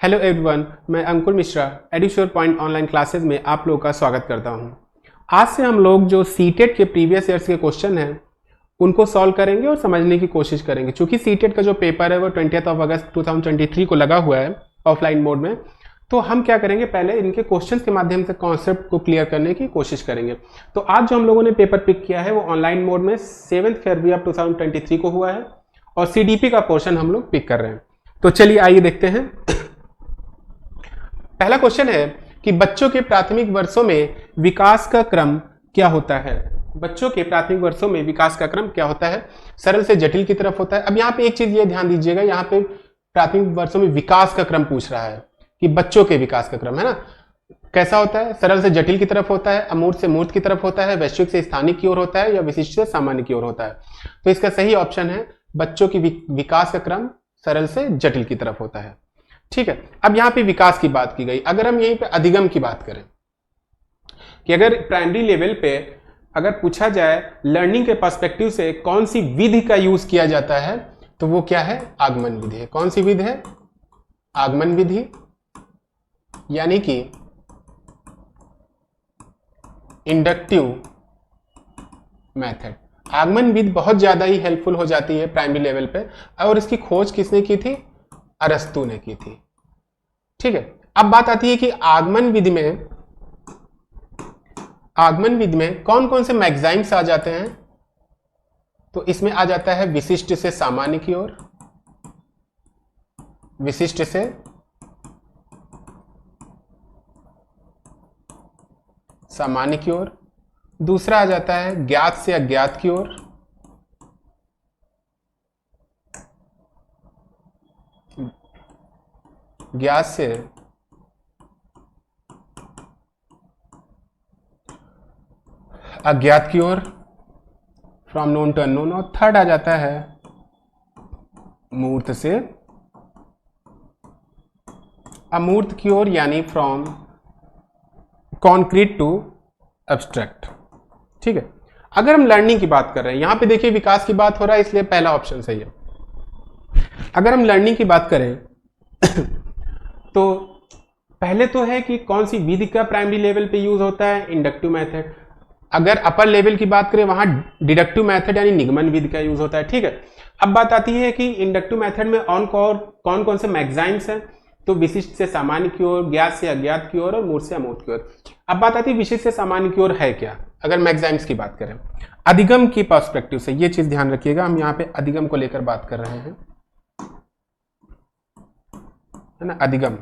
Hello everyone, मैं अंकुर Mishra एडुश्योर point online classes में आप लोगों का स्वागत करता हूं। आज से हम लोग जो सीटेट के प्रीवियस ईयर्स के क्वेश्चन हैं उनको सॉल्व करेंगे और समझने की कोशिश करेंगे। चूंकि सीटेट का जो पेपर है वो 20 अगस्त 2023 को लगा हुआ है ऑफलाइन मोड में, तो हम क्या करेंगे, पहले इनके क्वेश्चन के माध्यम से कॉन्सेप्ट को क्लियर करने की कोशिश करेंगे। तो आज जो हम लोगों ने पेपर पिक किया है वो ऑनलाइन मोड में 7 फरवरी 2023 को हुआ है और सीडीपी का पोर्शन हम लोग पिक कर रहे हैं। तो चलिए आइए देखते हैं। पहला क्वेश्चन है कि बच्चों के प्राथमिक वर्षों में विकास का क्रम क्या होता है। बच्चों के प्राथमिक वर्षों में विकास का क्रम क्या होता है? सरल से जटिल की तरफ होता है। अब यहाँ पे एक चीज ये ध्यान दीजिएगा, यहाँ पे प्राथमिक वर्षों में विकास का क्रम पूछ रहा है कि बच्चों के विकास का क्रम है ना, कैसा होता है? सरल से जटिल की तरफ होता है, अमूर्त से मूर्त की तरफ होता है, वैश्विक से स्थानिक की ओर होता है या विशिष्ट से सामान्य की ओर होता है। तो इसका सही ऑप्शन है बच्चों की विकास का क्रम सरल से जटिल की तरफ होता है। ठीक है, अब यहां पे विकास की बात की गई। अगर हम यहीं पे अधिगम की बात करें कि अगर प्राइमरी लेवल पे अगर पूछा जाए लर्निंग के पर्सपेक्टिव से कौन सी विधि का यूज किया जाता है, तो वो क्या है? आगमन विधि है। कौन सी विधि है? आगमन विधि, यानी कि इंडक्टिव मेथड। आगमन विधि बहुत ज्यादा ही हेल्पफुल हो जाती है प्राइमरी लेवल पे, और इसकी खोज किसने की थी? अरस्तु ने की थी। ठीक है, अब बात आती है कि आगमन विधि में कौन कौन से मैग्जाइम्स आ जाते हैं। तो इसमें आ जाता है विशिष्ट से सामान्य की ओर, विशिष्ट से सामान्य की ओर। दूसरा आ जाता है ज्ञात से अज्ञात की ओर, ज्ञात से अज्ञात की ओर, फ्रॉम नोन टू अननोन। और थर्ड आ जाता है मूर्त से अमूर्त की ओर, यानी फ्रॉम कॉन्क्रीट टू एब्स्ट्रैक्ट। ठीक है, अगर हम लर्निंग की बात कर रहे हैं, यहां पे देखिए विकास की बात हो रहा है इसलिए पहला ऑप्शन सही है। अगर हम लर्निंग की बात करें तो पहले तो है कि कौन सी विधि का प्राइमरी लेवल पे यूज होता है? Inductive method. अगर अपर लेवल की बात करें वहां डिडक्टिव मेथड यानी निगमन विधि का यूज होता है। ठीक है, अब बात आती है कि इंडक्टिव मेथड में कौन कौन से मैग्जाइम्स हैं। तो विशिष्ट से सामान्य की ओर, ज्ञात से अज्ञात की ओर और मूर्त से अमूर्त की ओर। अब बात आती है विशिष्ट से सामान्य की ओर है क्या, अगर मैग्जाइम्स की बात करें अधिगम की पर्सपेक्टिव से। ये चीज ध्यान रखिएगा, हम यहाँ पे अधिगम को लेकर बात कर रहे हैं, है ना, अधिगम।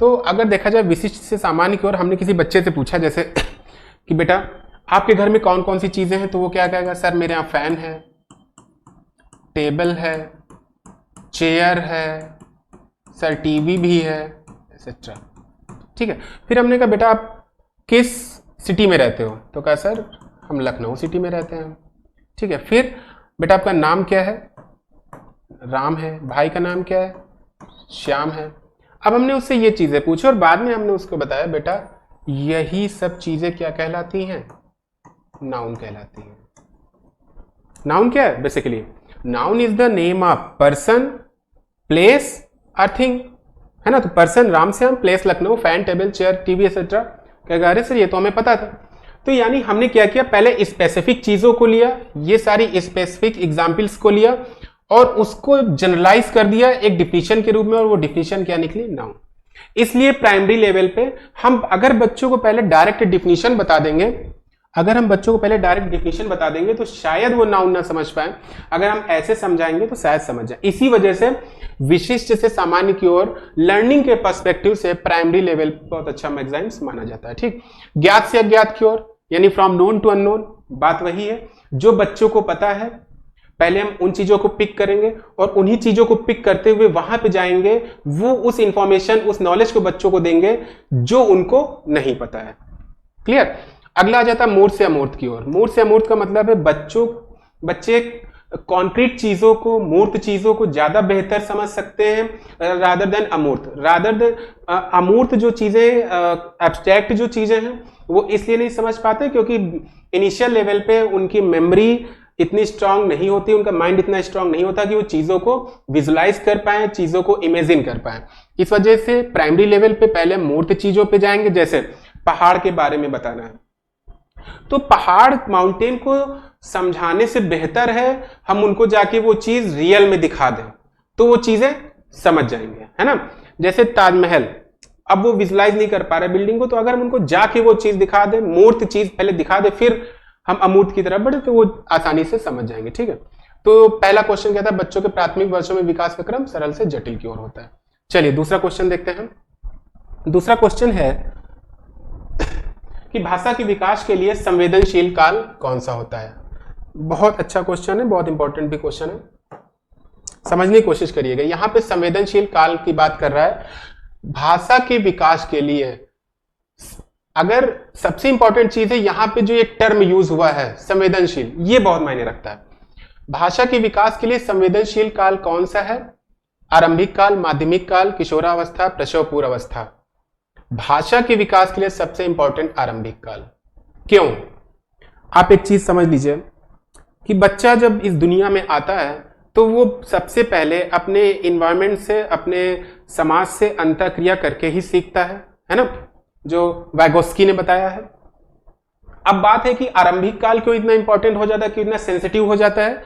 तो अगर देखा जाए विशिष्ट से सामान्य की ओर, हमने किसी बच्चे से पूछा जैसे कि बेटा आपके घर में कौन कौन सी चीजें हैं, तो वो क्या कहेगा? सर मेरे यहाँ फैन है, टेबल है, चेयर है, सर टीवी भी है, एक्सेट्रा। ठीक है, फिर हमने कहा बेटा आप किस सिटी में रहते हो? तो कहा सर हम लखनऊ सिटी में रहते हैं। ठीक है, फिर बेटा आपका नाम क्या है? राम है। भाई का नाम क्या है? श्याम है। अब हमने उससे ये चीजें पूछी और बाद में हमने उसको बताया बेटा यही सब चीजें क्या कहलाती हैं? नाउन कहलाती हैं। नाउन क्या है? Basically noun is the name of person, place और थिंग, है ना। तो person Ram Shyam, place Lucknow, fan, table, chair, TV etcetera. क्या अरे सर ये तो हमें पता था। तो यानी हमने क्या किया, पहले स्पेसिफिक चीजों को लिया, ये सारी स्पेसिफिक एग्जाम्पल्स को लिया और उसको जनरलाइज कर दिया एक डिफिनीशन के रूप में, और वो डिफिनीशन क्या निकली? नाउन। इसलिए प्राइमरी लेवल पे हम अगर बच्चों को पहले डायरेक्ट डिफिनीशन बता देंगे, तो शायद वो नाउन ना समझ पाए। अगर हम ऐसे समझाएंगे तो शायद समझ जाए। इसी वजह से विशिष्ट से सामान्य की ओर लर्निंग के पर्सपेक्टिव से प्राइमरी लेवल बहुत अच्छा मैग्जाइम्स माना जाता है। ठीक, ज्ञात से अज्ञात की ओर यानी फ्रॉम नोन टू अननोन, बात वही है जो बच्चों को पता है पहले हम उन चीजों को पिक करेंगे और उन्हीं चीजों को पिक करते हुए वहां पे जाएंगे, वो उस इंफॉर्मेशन उस नॉलेज को बच्चों को देंगे जो उनको नहीं पता है। क्लियर? अगला आ जाता है मूर्त से अमूर्त की ओर। मूर्त से अमूर्त का मतलब है बच्चे कॉन्क्रीट चीजों को, मूर्त चीजों को ज्यादा बेहतर समझ सकते हैं रादर देन अमूर्त जो चीजें, एब्स्ट्रैक्ट जो चीजें हैं वो इसलिए नहीं समझ पाते क्योंकि इनिशियल लेवल पे उनकी मेमोरी इतनी स्ट्रांग नहीं होती, उनका माइंड इतना स्ट्रांग नहीं होता कि वो चीजों को विजुलाइज कर पाए, चीजों को इमेजिन कर पाए। इस वजह से प्राइमरी लेवल पे पहले मूर्त चीजों पे जाएंगे, जैसे पहाड़ के बारे में बताना है तो पहाड़ माउंटेन को समझाने से बेहतर है हम उनको जाके वो चीज रियल में दिखा दें, तो वो चीजें समझ जाएंगे, है ना। जैसे ताजमहल, अब वो विजुलाइज नहीं कर पा रहे बिल्डिंग को, तो अगर हम उनको जाके वो चीज दिखा दे, मूर्त चीज पहले दिखा दे, फिर हम अमूर्त की तरफ बढ़े, तो वो आसानी से समझ जाएंगे। ठीक है, तो पहला क्वेश्चन क्या था, बच्चों के प्राथमिक वर्षों में विकास का क्रम सरल से जटिल की ओर होता है। चलिए दूसरा क्वेश्चन देखते हैं। दूसरा क्वेश्चन है कि भाषा के विकास के लिए संवेदनशील काल कौन सा होता है। बहुत अच्छा क्वेश्चन है, बहुत इंपॉर्टेंट भी क्वेश्चन है, समझने की कोशिश करिएगा। यहां पे संवेदनशील काल की बात कर रहा है। भाषा के विकास के लिए अगर सबसे इंपॉर्टेंट चीज है यहां पे जो एक टर्म यूज हुआ है संवेदनशील, ये बहुत मायने रखता है। भाषा के विकास के लिए संवेदनशील काल कौन सा है? आरंभिक काल, माध्यमिक काल, किशोरावस्था, प्रसव पूर्व अवस्था। भाषा के विकास के लिए सबसे इंपॉर्टेंट आरंभिक काल। क्यों? आप एक चीज समझ लीजिए कि बच्चा जब इस दुनिया में आता है तो वो सबसे पहले अपने इन्वायरमेंट से, अपने समाज से अंतःक्रिया करके ही सीखता है ना, जो वैगोस्की ने बताया है। अब बात है कि आरंभिक काल क्यों इतना इंपॉर्टेंट हो जाता है, क्यों इतना सेंसिटिव हो जाता है?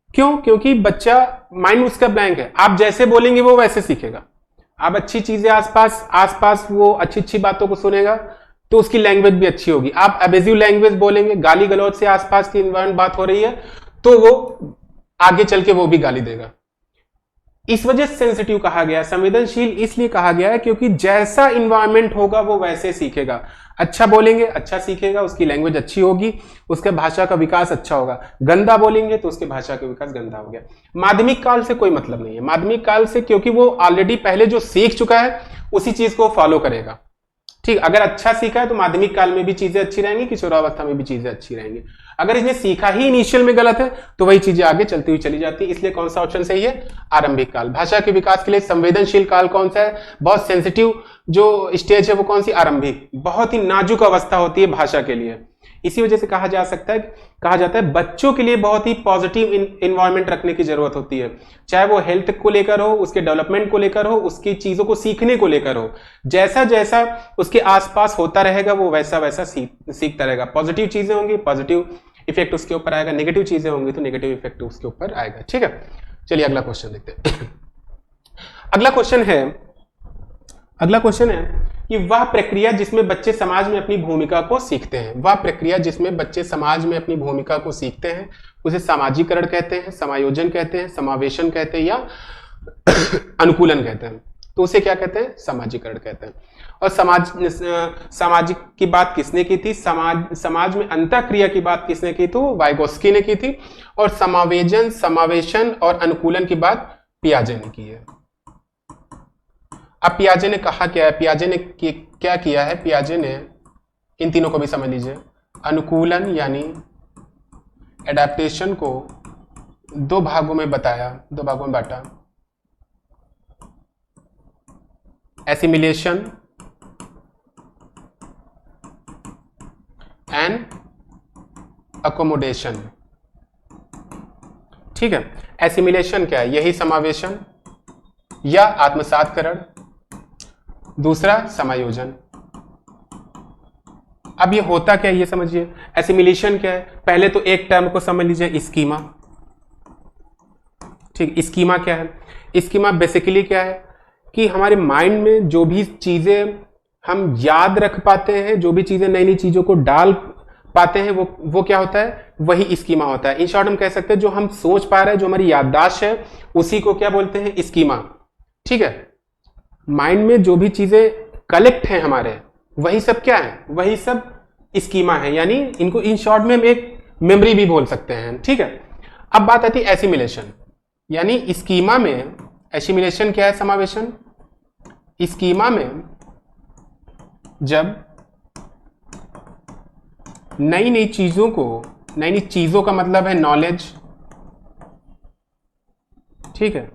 क्यों? क्योंकि बच्चा माइंड उसका ब्लैंक है, आप जैसे बोलेंगे वो वैसे सीखेगा। आप अच्छी चीजें आसपास वो अच्छी अच्छी बातों को सुनेगा तो उसकी लैंग्वेज भी अच्छी होगी। आप एब्यूजिव लैंग्वेज बोलेंगे, गाली गलौज से आसपास की इन्वायरमेंट बात हो रही है, तो वो आगे चल के वो भी गाली देगा। इस वजह से सेंसिटिव कहा गया, संवेदनशील इसलिए कहा गया है क्योंकि जैसा इन्वायरमेंट होगा वो वैसे सीखेगा। अच्छा बोलेंगे अच्छा सीखेगा, उसकी लैंग्वेज अच्छी होगी, उसके भाषा का विकास अच्छा होगा। गंदा बोलेंगे तो उसके भाषा का विकास गंदा हो गया। माध्यमिक काल से कोई मतलब नहीं है, माध्यमिक काल से क्योंकि वो ऑलरेडी पहले जो सीख चुका है उसी चीज को फॉलो करेगा। ठीक, अगर अच्छा सीखा है तो माध्यमिक काल में भी चीजें अच्छी रहेंगी, किशोरावस्था में भी चीजें अच्छी रहेंगी। अगर इसने सीखा ही इनिशियल में गलत है तो वही चीजें आगे चलती हुई चली जाती है। इसलिए कौन सा ऑप्शन सही है? आरंभिक काल। भाषा के विकास के लिए संवेदनशील काल कौन सा है? बहुत सेंसिटिव जो स्टेज है वो कौन सी? आरंभिक। बहुत ही नाजुक अवस्था होती है भाषा के लिए, इसी वजह से कहा जाता है बच्चों के लिए बहुत ही पॉजिटिव इन्वायरमेंट रखने की जरूरत होती है। चाहे वो हेल्थ को लेकर हो, उसके डेवलपमेंट को लेकर हो, उसकी चीजों को सीखने को लेकर हो, जैसा जैसा उसके आसपास होता रहेगा वो वैसा वैसा सीखता रहेगा। पॉजिटिव चीजें होंगी, पॉजिटिव इफेक्ट उसके ऊपर आएगा, नेगेटिव चीजें होंगी तो नेगेटिव इफेक्ट उसके ऊपर आएगा। ठीक है, चलिए अगला क्वेश्चन देखते हैं। अगला क्वेश्चन है कि वह प्रक्रिया जिसमें बच्चे समाज में अपनी भूमिका को सीखते हैं, वह प्रक्रिया जिसमें बच्चे समाज में अपनी भूमिका को सीखते हैं उसे सामाजिकरण कहते हैं, समायोजन कहते हैं, समावेशन कहते हैं या अनुकूलन कहते हैं। तो उसे क्या कहते हैं? सामाजिकरण कहते हैं। और सामाजिक की बात किसने की थी? समाज में अंतःक्रिया की बात किसने की थी? वाइगोस्की ने की थी। और समावेजन, समावेशन और अनुकूलन की बात पियाजे ने की है। अब पियाजे ने कहा क्या है? पियाजे ने क्या किया है? पियाजे ने इन तीनों को भी समझ लीजिए। अनुकूलन यानी एडेप्टेशन को दो भागों में बताया, दो भागों में बांटा। Assimilation and accommodation. ठीक है, एसिमिलेशन क्या है? यही समावेशन या आत्मसातकरण, दूसरा समायोजन। अब ये होता क्या है ये समझिए। एसिमिलेशन क्या है? पहले तो एक टर्म को समझ लीजिए, स्कीमा। ठीक, स्कीमा क्या है? स्कीमा बेसिकली क्या है कि हमारे माइंड में जो भी चीजें हम याद रख पाते हैं, जो भी चीजें नई नई चीजों को डाल पाते हैं, वो क्या होता है? वही स्कीमा होता है। इन शॉर्ट हम कह सकते हैं जो हम सोच पा रहे हैं, जो हमारी याददाश्त है, उसी को क्या बोलते हैं? स्कीमा। ठीक है, माइंड में जो भी चीजें कलेक्ट हैं हमारे, वही सब क्या है? वही सब स्कीमा है। यानी इनको इन शॉर्ट में हम एक मेमोरी भी बोल सकते हैं। ठीक है, अब बात आती है एसिमिलेशन। यानी स्कीमा में एसिमिलेशन क्या है? समावेशन। स्कीमा में जब नई नई चीजों का मतलब है नॉलेज, ठीक है,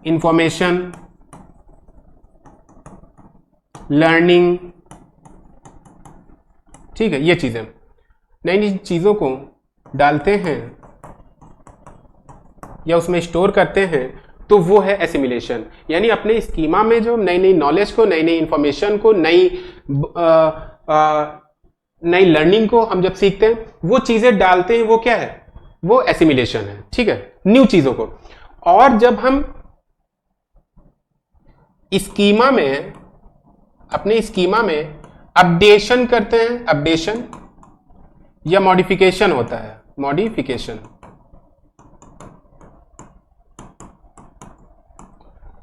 इंफॉर्मेशन, लर्निंग, ठीक है, ये चीजें नई नई चीजों को डालते हैं या उसमें स्टोर करते हैं तो वो है एसिमिलेशन। यानी अपने स्कीमा में जो नई नई नॉलेज को, नई नई इंफॉर्मेशन को, नई लर्निंग को हम जब सीखते हैं, वो चीजें डालते हैं, वो क्या है, वो एसिमिलेशन है। ठीक है, न्यू चीजों को। और जब हम स्कीमा में, अपने स्कीमा में अपडेशन करते हैं, अपडेशन या मॉडिफिकेशन होता है, मॉडिफिकेशन,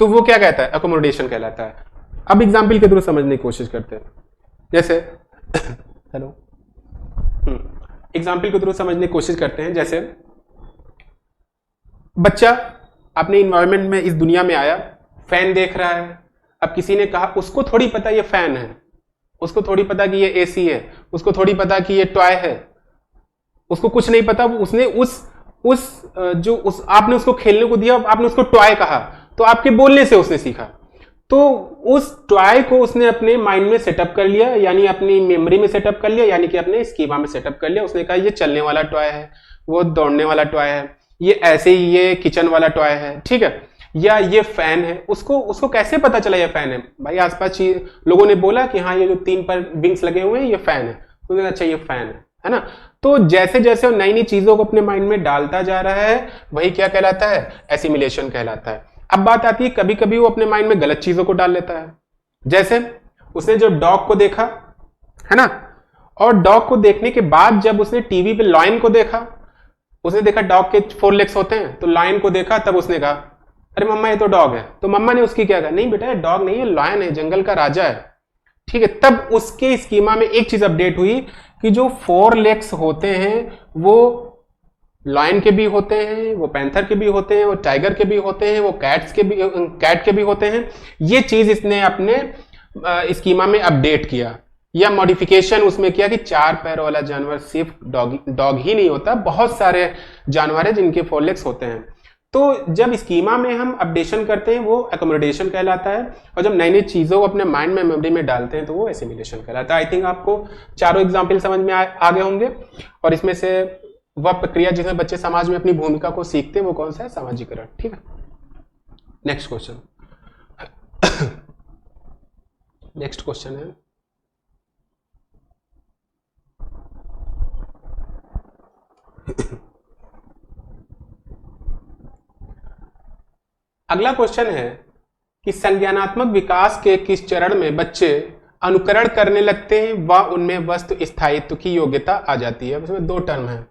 तो वो क्या कहता है, अकोमोडेशन कहलाता है। अब एग्जाम्पल के थ्रू समझने की कोशिश करते हैं। जैसे हेलो, एग्जाम्पल के थ्रू समझने की कोशिश करते हैं। जैसे बच्चा अपने इन्वायरमेंट में, इस दुनिया में आया, फैन देख रहा है। अब किसी ने कहा, उसको थोड़ी पता ये फैन है, उसको थोड़ी पता कि ये एसी है, उसको थोड़ी पता कि ये टॉय है, उसको कुछ नहीं पता। उसने आपने उसको खेलने को दिया, आपने उसको टॉय कहा, तो आपके बोलने से उसने सीखा। तो उस टॉय को उसने अपने माइंड में सेटअप कर लिया, यानी अपनी मेमोरी में सेटअप कर लिया, यानी कि अपने स्कीमा में सेटअप कर लिया। उसने कहा ये चलने वाला टॉय है, वो दौड़ने वाला टॉय है, ये ऐसे ही ये किचन वाला टॉय है। ठीक है, या ये फैन है। उसको कैसे पता चला ये फैन है? भाई आसपास लोगों ने बोला कि हाँ ये जो 3 पर विंग्स लगे हुए हैं ये फैन है, तो अच्छा ये फैन है ना। तो जैसे जैसे वो नई नई चीजों को अपने माइंड में डालता जा रहा है, वही क्या कहलाता है, एसिमिलेशन कहलाता है। अब बात आती है, कभी कभी वो अपने माइंड में गलत चीजों को डाल लेता है। जैसे उसने जो डॉग को देखा है ना, और डॉग को देखने के बाद जब उसने टीवी पे लायन को देखा, उसने देखा डॉग के 4 लेग्स होते हैं, तो लायन को देखा, तब उसने कहा अरे मम्मा ये तो डॉग है। तो मम्मा ने उसकी क्या कहा, नहीं बेटा ये डॉग नहीं है, लायन है, जंगल का राजा है। ठीक है, तब उसके स्कीमा में एक चीज अपडेट हुई कि जो 4 लेग्स होते हैं वो लायन के भी होते हैं, वो पैंथर के भी होते हैं, वो टाइगर के भी होते हैं, वो कैट के भी होते हैं। ये चीज इसने अपने स्कीमा में अपडेट किया या मॉडिफिकेशन उसमें किया कि 4 पैर वाला जानवर सिर्फ डॉग ही नहीं होता, बहुत सारे जानवर है जिनके 4 लेग्स होते हैं। तो जब स्कीमा में हम अपडेशन करते हैं वो एकोमोडेशन कहलाता है, और जब नई नई चीजों को अपने माइंड में, मेमोरी में डालते हैं तो वो एसिमिलेशन कहलाता है। आई थिंक आपको चारों एग्जाम्पल समझ में आ गए होंगे। और इसमें से वह प्रक्रिया जिसमें बच्चे समाज में अपनी भूमिका को सीखते हैं वो कौन सा है, सामाजिकरण। ठीक है, नेक्स्ट क्वेश्चन। नेक्स्ट क्वेश्चन है अगला क्वेश्चन है कि संज्ञानात्मक विकास के किस चरण में बच्चे अनुकरण करने लगते हैं व उनमें वस्तु स्थायित्व की योग्यता आ जाती है। उसमें 2 टर्म है,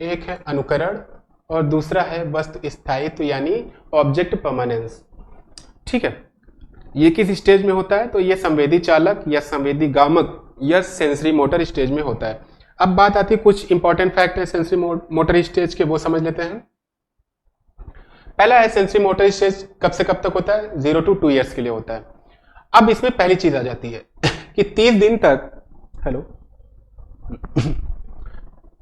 एक है अनुकरण और दूसरा है वस्तु स्थायित्व यानी ऑब्जेक्ट परमानेंस। ठीक है, ये किस स्टेज में होता है? तो ये संवेदी चालक या संवेदी गामक या सेंसरी मोटर स्टेज में होता है। अब बात आती है, कुछ इंपॉर्टेंट फैक्ट है सेंसरी मोटर स्टेज के, वो समझ लेते हैं। पहला है सेंसरी मोटर स्टेज कब से कब तक होता है? 0 to 2 ईयर्स के लिए होता है। अब इसमें पहली चीज आ जाती है कि 30 दिन तक, हेलो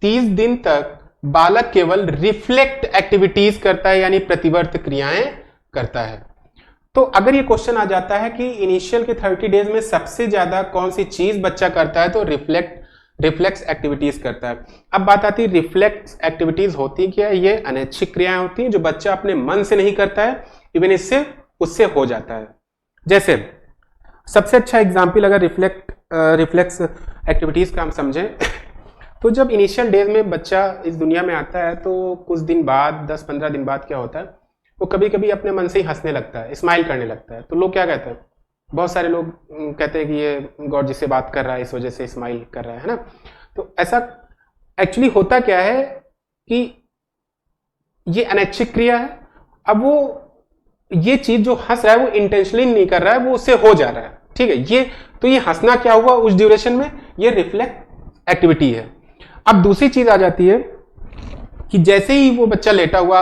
30 दिन तक बालक केवल रिफ्लेक्ट एक्टिविटीज करता है, यानी प्रतिवर्त क्रियाएं करता है। तो अगर ये क्वेश्चन आ जाता है कि इनिशियल के 30 डेज में सबसे ज्यादा कौन सी चीज बच्चा करता है, तो रिफ्लेक्स एक्टिविटीज करता है। अब बात आती है रिफ्लेक्स एक्टिविटीज होती क्या है? ये अनैच्छिक क्रियाएं होती हैं जो बच्चा अपने मन से नहीं करता है, इवन इससे उससे हो जाता है। जैसे सबसे अच्छा एग्जाम्पल अगर रिफ्लेक्स एक्टिविटीज का हम समझें तो जब इनिशियल डेज में बच्चा इस दुनिया में आता है तो कुछ दिन बाद, 10-15 दिन बाद क्या होता है, वो कभी कभी अपने मन से ही हंसने लगता है, स्माइल करने लगता है। तो लोग क्या कहते हैं, बहुत सारे लोग कहते हैं कि ये गॉड जिससे बात कर रहा है इस वजह से स्माइल कर रहा है ना। तो ऐसा एक्चुअली होता क्या है कि ये अनैच्छिक क्रिया है। अब वो ये चीज जो हंस रहा है वो इंटेंशनली नहीं कर रहा है, वो उससे हो जा रहा है। ठीक है, ये हंसना क्या हुआ उस ड्यूरेशन में, ये रिफ्लेक्स एक्टिविटी है। अब दूसरी चीज आ जाती है कि जैसे ही वो बच्चा लेटा हुआ,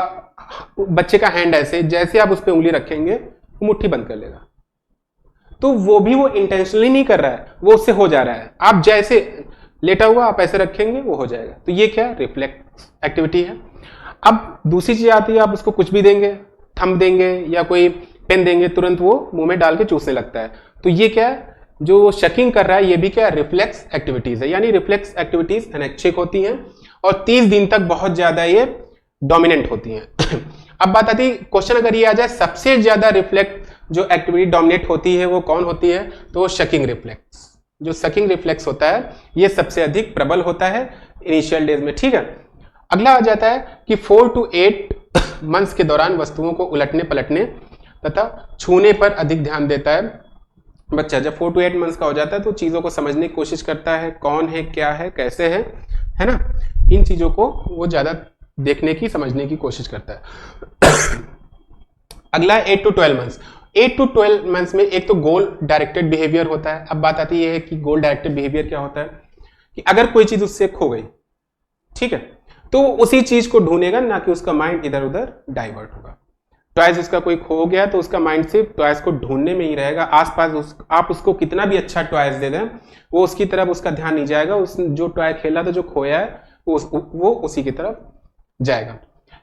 बच्चे का हैंड ऐसे, जैसे आप उस पर उंगली रखेंगे वो मुट्ठी बंद कर लेगा। तो वो भी वो इंटेंशनली नहीं कर रहा है, वो उससे हो जा रहा है। आप जैसे लेटा हुआ आप ऐसे रखेंगे वो हो जाएगा। तो ये क्या रिफ्लेक्स एक्टिविटी है। अब दूसरी चीज आती है, आप उसको कुछ भी देंगे, थंब देंगे या कोई पेन देंगे, तुरंत वो मुंह में डाल के चूसने लगता है। तो ये क्या है, जो शकिंग कर रहा है ये भी क्या रिफ्लेक्स एक्टिविटीज है। यानी रिफ्लेक्स एक्टिविटीज अनैच्छिक होती हैं और 30 दिन तक बहुत ज्यादा ये डोमिनेंट होती हैं। अब बात आती है क्वेश्चन अगर ये आ जाए सबसे ज्यादा रिफ्लेक्स जो एक्टिविटी डोमिनेट होती है वो कौन होती है, तो वो सकिंग रिफ्लेक्स। जो सकिंग रिफ्लेक्स होता है ये सबसे अधिक प्रबल होता है इनिशियल डेज में, ठीक है। अगला आ जाता है कि 4 to 8 मंथ्स के दौरान वस्तुओं को उलटने पलटने तथा छूने पर अधिक ध्यान देता है बच्चा। जब 4 to 8 मंथ्स का हो जाता है तो चीजों को समझने की कोशिश करता है, कौन है, क्या है, कैसे है ना, इन चीजों को वो ज्यादा देखने की समझने की कोशिश करता है। अगला 8 to 12 मंथ्स। 8 to 12 मंथ्स में एक तो गोल डायरेक्टेड बिहेवियर होता है। अब बात आती है कि गोल डायरेक्टेड बिहेवियर क्या होता है, कि अगर कोई चीज उससे खो गई, ठीक है, तो उसी चीज को ढूंढेगा, ना कि उसका माइंड इधर उधर डाइवर्ट होगा। टॉयज उसका कोई खो गया तो उसका माइंड सिर्फ टॉयज को ढूंढने में ही रहेगा। आसपास आप उसको कितना भी अच्छा टॉयज दे दें वो उसकी तरफ उसका ध्यान नहीं जाएगा। उस जो टॉय खेला था, जो खोया है, वो उसी की तरफ जाएगा।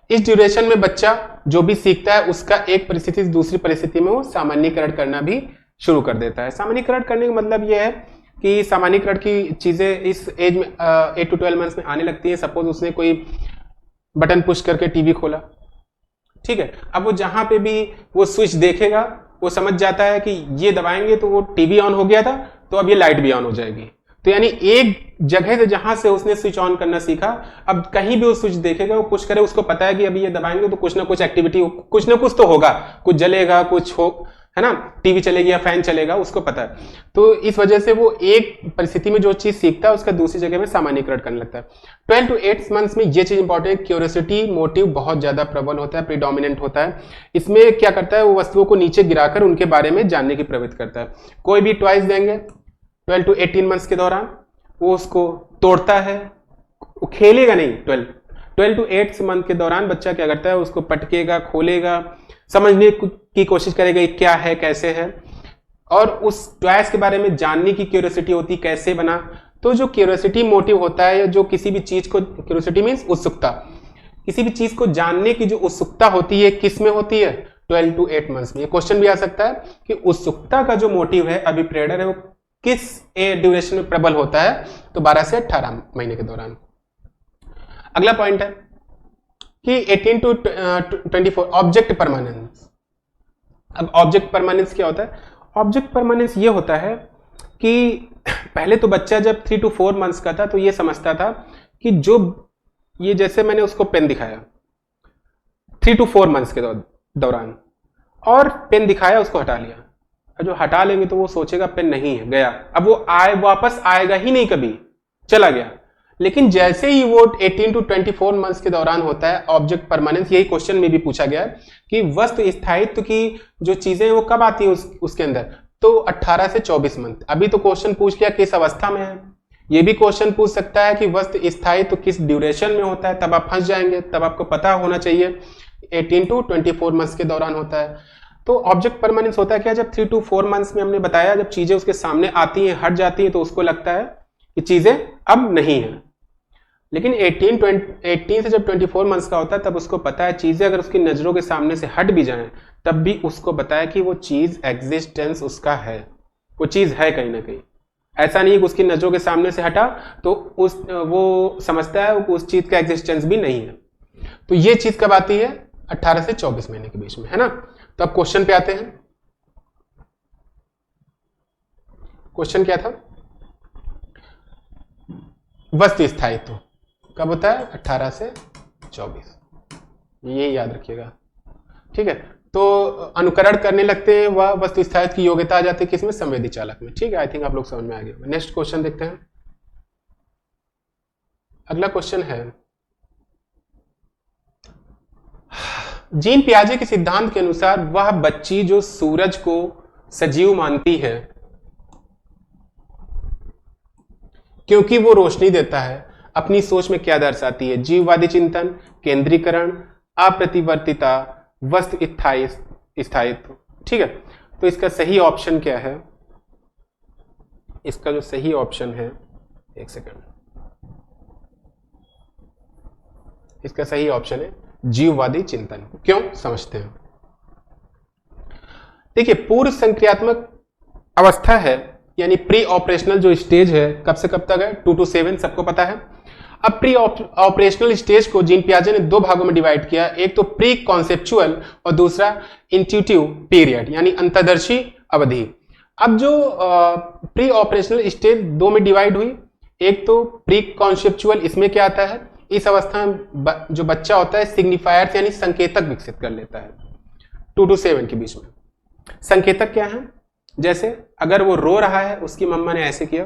इस ड्यूरेशन में बच्चा जो भी सीखता है उसका एक परिस्थिति से दूसरी परिस्थिति में वो सामान्यीकरण करना भी शुरू कर देता है। सामान्यीकरण करने का मतलब यह है कि सामान्यीकरण की चीजें इस एज में 8 to 12 मंथ्स में आने लगती है। सपोज उसने कोई बटन पुश करके टीवी खोला, ठीक है, अब वो जहां पे भी वो स्विच देखेगा वो समझ जाता है कि ये दबाएंगे तो वो टीवी ऑन हो गया था, तो अब ये लाइट भी ऑन हो जाएगी। तो यानी एक जगह से जहां से उसने स्विच ऑन करना सीखा, अब कहीं भी वो स्विच देखेगा, वो पुश करे, उसको पता है कि अभी ये दबाएंगे तो कुछ ना कुछ एक्टिविटी, कुछ ना कुछ तो होगा, कुछ जलेगा, कुछ हो, है ना, टीवी चलेगी या फैन चलेगा, उसको पता है। तो इस वजह से वो एक परिस्थिति में जो चीज सीखता है उसका दूसरी जगह में सामान्यीकरण करने लगता है। 12 to 8 मंथ्स में ये चीज इंपॉर्टेंट है, क्यूरियोसिटी मोटिव बहुत ज्यादा प्रबल होता है, प्रीडोमिनेंट होता है। इसमें क्या करता है, वो वस्तुओं को नीचे गिराकर उनके बारे में जानने की प्रवृत्ति करता है। कोई भी टॉयज देंगे 12 to 18 मंथ्स के दौरान, वो उसको तोड़ता है, वो खेलेगा नहीं। 12 to 8 मंथ के दौरान बच्चा क्या करता है, उसको पटकेगा, खोलेगा, समझने की कोशिश करेगा क्या है, कैसे है, और उस टॉयज के बारे में जानने की क्यूरियोसिटी होती, कैसे बना। तो जो क्यूरियोसिटी मोटिव होता है, जो किसी भी चीज को, क्यूरियोसिटी मींस उत्सुकता, किसी भी चीज को जानने की जो उत्सुकता होती है किस में होती है, 12 to 8 मंथ्स में। क्वेश्चन भी आ सकता है कि उत्सुकता का जो मोटिव है, अभी प्रेडर है, वो किस ड्यूरेशन में प्रबल होता है, तो 12 से 18 महीने के दौरान। अगला पॉइंट है कि 18 to 24 ऑब्जेक्ट परमानेंस। अब ऑब्जेक्ट परमानेंस क्या होता है, ऑब्जेक्ट परमानेंस ये होता है कि पहले तो बच्चा जब 3 to 4 मंथ्स का था तो ये समझता था कि जो ये, जैसे मैंने उसको पेन दिखाया 3 to 4 मंथ्स के दौरान, और पेन दिखाया, उसको हटा लिया, जो हटा लेंगे तो वो सोचेगा पेन नहीं है, गया, अब वो वापस आएगा ही नहीं, कभी चला गया। लेकिन जैसे ही वो 18 to 24 मंथ्स के दौरान होता है ऑब्जेक्ट परमानेंस, यही क्वेश्चन में भी पूछा गया है कि वस्तु स्थायित्व की जो चीजें वो कब आती है उसके अंदर, तो 18 से 24 मंथ। अभी तो क्वेश्चन पूछ लिया किस अवस्था में है, ये भी क्वेश्चन पूछ सकता है कि वस्तु स्थायित्व किस ड्यूरेशन में होता है, तब आप फंस जाएंगे। तब आपको पता होना चाहिए 18 to 24 मंथ्स के दौरान होता है। तो ऑब्जेक्ट परमानेंस होता है क्या, जब 3 to 4 मंथ्स में हमने बताया, जब चीजें उसके सामने आती हैं, हट जाती हैं, तो उसको लगता है कि चीजें अब नहीं है। लेकिन 18 से जब 24 मंथ्स का होता है तब उसको पता है चीजें अगर उसकी नजरों के सामने से हट भी जाएं तब भी उसको बताया कि वो चीज एग्जिस्टेंस उसका है, वो चीज है कहीं ना कहीं। ऐसा नहीं है कि उसकी नजरों के सामने से हटा तो वो समझता है उस चीज का एग्जिस्टेंस भी नहीं है। तो ये चीज कब आती है, 18 से 24 महीने के बीच में, है ना। तो अब क्वेश्चन पे आते हैं। क्वेश्चन क्या था, वस्तु स्थायित्व कब होता है, 18 से 24, ये याद रखिएगा, ठीक है। तो अनुकरण करने लगते हैं, वह वस्तु स्थायित्व की योग्यता आ जाती है किसमें, संवेदी चालक में, ठीक है। आई थिंक आप लोग समझ में आ गया। नेक्स्ट क्वेश्चन देखते हैं। अगला क्वेश्चन है, जीन पियाजे के सिद्धांत के अनुसार वह बच्ची जो सूरज को सजीव मानती है क्योंकि वो रोशनी देता है, अपनी सोच में क्या दर्शाती है, जीववादी चिंतन, केंद्रीकरण, अप्रतिवर्तिता, वस्तु स्थायित्व, ठीक है। तो इसका सही ऑप्शन क्या है, इसका जो सही ऑप्शन है, एक सेकंड, इसका सही ऑप्शन है जीववादी चिंतन। क्यों, समझते हैं। देखिए, पूर्व संक्रियात्मक अवस्था है, यानी प्री ऑपरेशनल जो स्टेज है, कब से कब तक है, 2 to 7, सबको पता है। अब प्री ऑपरेशनल स्टेज को जीन पियाजे ने दो भागों में डिवाइड किया, एक तो प्री कॉन्सेप्चुअल और दूसरा इंट्यूटिव पीरियड यानी अंतर्दर्शी अवधि। अब जो प्री ऑपरेशनल स्टेज दो में डिवाइड हुई, एक तो प्री कॉन्सेप्चुअल, इसमें क्या आता है, इस अवस्था में जो बच्चा होता है सिग्निफायर्स यानी संकेतक विकसित कर लेता है 2 to 7 के बीच में। संकेतक क्या है, जैसे अगर वो रो रहा है, उसकी मम्मा ने ऐसे किया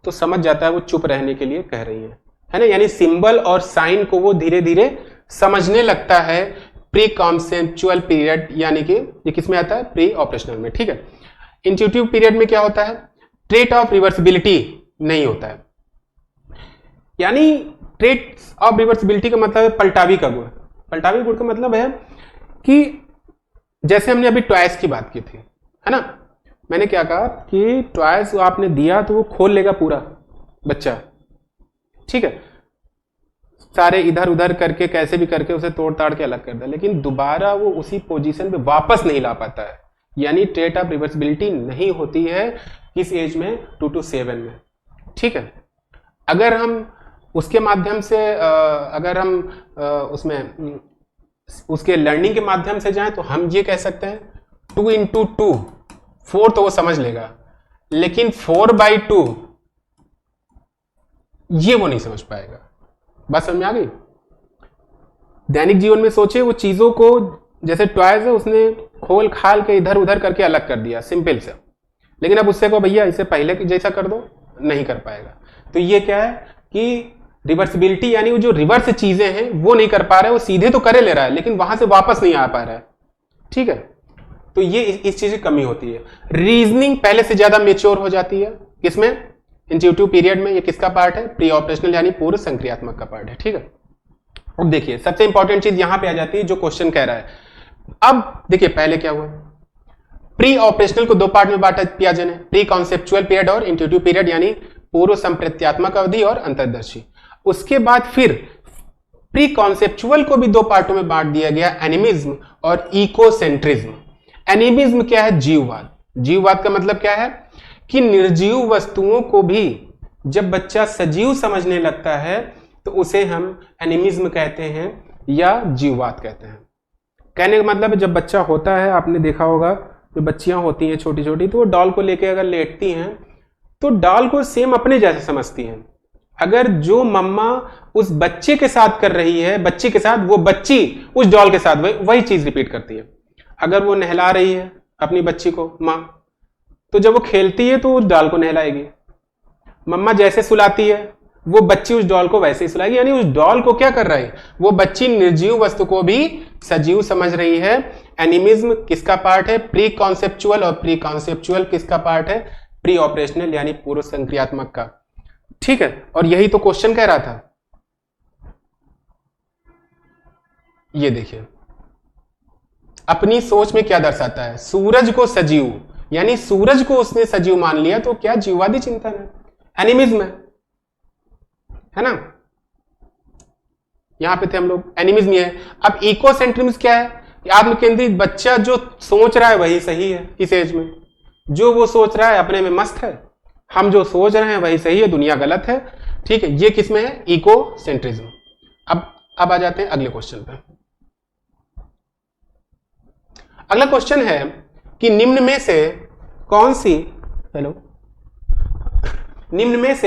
तो समझ जाता है वो चुप रहने के लिए कह रही है ना, यानी सिंबल और साइन को वो धीरे धीरे समझने लगता है प्री कॉन्सेप्चुअल पीरियड, यानी कि ये किस में आता है, प्री ऑपरेशनल में। ठीक है, इंट्यूटिव पीरियड में क्या होता है, ट्रेट ऑफ रिवर्सिबिलिटी नहीं होता है, यानी ट्रेट ऑफ रिवर्सिबिलिटी का मतलब है पलटावी का गुण। पलटावी गुण का मतलब है कि जैसे हमने अभी टॉयज की बात की थी, है ना, मैंने क्या कहा कि टॉयज आपने दिया तो वो खोल लेगा पूरा बच्चा, ठीक है, सारे इधर उधर करके कैसे भी करके उसे तोड़ ताड़ के अलग कर दे, लेकिन दोबारा वो उसी पोजीशन पे वापस नहीं ला पाता है, यानी ट्रेट ऑफ रिवर्सिबिलिटी नहीं होती है किस एज में, 2 to 7 में। ठीक है, अगर हम उसके माध्यम से अगर हम उसमें उसके लर्निंग के माध्यम से जाएं तो हम ये कह सकते हैं 2 into 2 4 तो वो समझ लेगा, लेकिन 4/2 ये वो नहीं समझ पाएगा। बात समझ में आ गई? दैनिक जीवन में सोचे, वो चीजों को जैसे टॉयज है उसने खोल खाल के इधर उधर करके अलग कर दिया सिंपल से, लेकिन अब उससे को भैया इसे पहले जैसा कर दो, नहीं कर पाएगा। तो ये क्या है कि रिवर्सिबिलिटी यानी वो जो रिवर्स चीजें हैं वो नहीं कर पा रहा है, वो सीधे तो करे ले रहा है लेकिन वहां से वापस नहीं आ पा रहा है। ठीक है, तो ये इस चीज की कमी होती है। रीजनिंग पहले से ज्यादा मेच्योर हो जाती है, किसमें, इंट्यूटिव पीरियड में। ये किसका पार्ट है, प्री ऑपरेशनल यानी पूर्व संक्रियात्मक का पार्ट है। ठीक है, अब देखिए सबसे इंपॉर्टेंट चीज यहां पे आ जाती है जो क्वेश्चन कह रहा है। अब देखिए पहले क्या हुआ, प्री ऑपरेशनल को दो पार्ट में बांटा पियाजे ने, प्री कॉन्सेप्चुअल पीरियड और इंट्यूटिव पीरियड यानी पूर्व संप्रत्यात्मक अवधि और अंतर्दर्शी। उसके बाद फिर प्री कॉन्सेप्चुअल को भी दो पार्टों में बांट दिया गया, एनिमिज्म और इकोसेंट्रिज्म। एनिमिज्म क्या है, जीववाद। जीववाद का मतलब क्या है कि निर्जीव वस्तुओं को भी जब बच्चा सजीव समझने लगता है तो उसे हम एनिमिज्म कहते हैं या जीववाद कहते हैं। कहने का मतलब जब बच्चा होता है, आपने देखा होगा जो बच्चियां होती हैं छोटी छोटी, तो वो डॉल को लेके अगर लेटती हैं तो डॉल को सेम अपने जैसे समझती हैं। अगर जो मम्मा उस बच्चे के साथ कर रही है, बच्चे के साथ, वो बच्ची उस डॉल के साथ वही चीज रिपीट करती है। अगर वो नहला रही है अपनी बच्ची को माँ, तो जब वो खेलती है तो उस डॉल को नहलाएगी। मम्मा जैसे सुलाती है वो बच्ची उस डॉल को वैसे ही सुलाएगी, यानी उस डॉल को क्या कर रहा है, वो बच्ची निर्जीव वस्तु को भी सजीव समझ रही है। एनिमिज्म किसका पार्ट है, प्री कॉन्सेप्चुअल, और प्री कॉन्सेप्चुअल किसका पार्ट है, प्री ऑपरेशनल यानी पूर्व संक्रियात्मक का। ठीक है, और यही तो क्वेश्चन कह रहा था। ये देखिए अपनी सोच में क्या दर्शाता है, सूरज को सजीव, यानी सूरज को उसने सजीव मान लिया, तो क्या जीववादी चिंतन है, एनिमिज्म है ना। यहां पे थे हम लोग, एनिमिज्म है। अब इकोसेंट्रिज्म क्या है, आत्मकेंद्रित बच्चा जो सोच रहा है वही सही है इस एज में, जो वो सोच रहा है अपने में मस्त है, हम जो सोच रहे हैं वही सही है, दुनिया गलत है। ठीक है, ये किसमें है, इकोसेंट्रिज्म। अब आ जाते हैं अगले क्वेश्चन पे। अगला क्वेश्चन है कि निम्न में से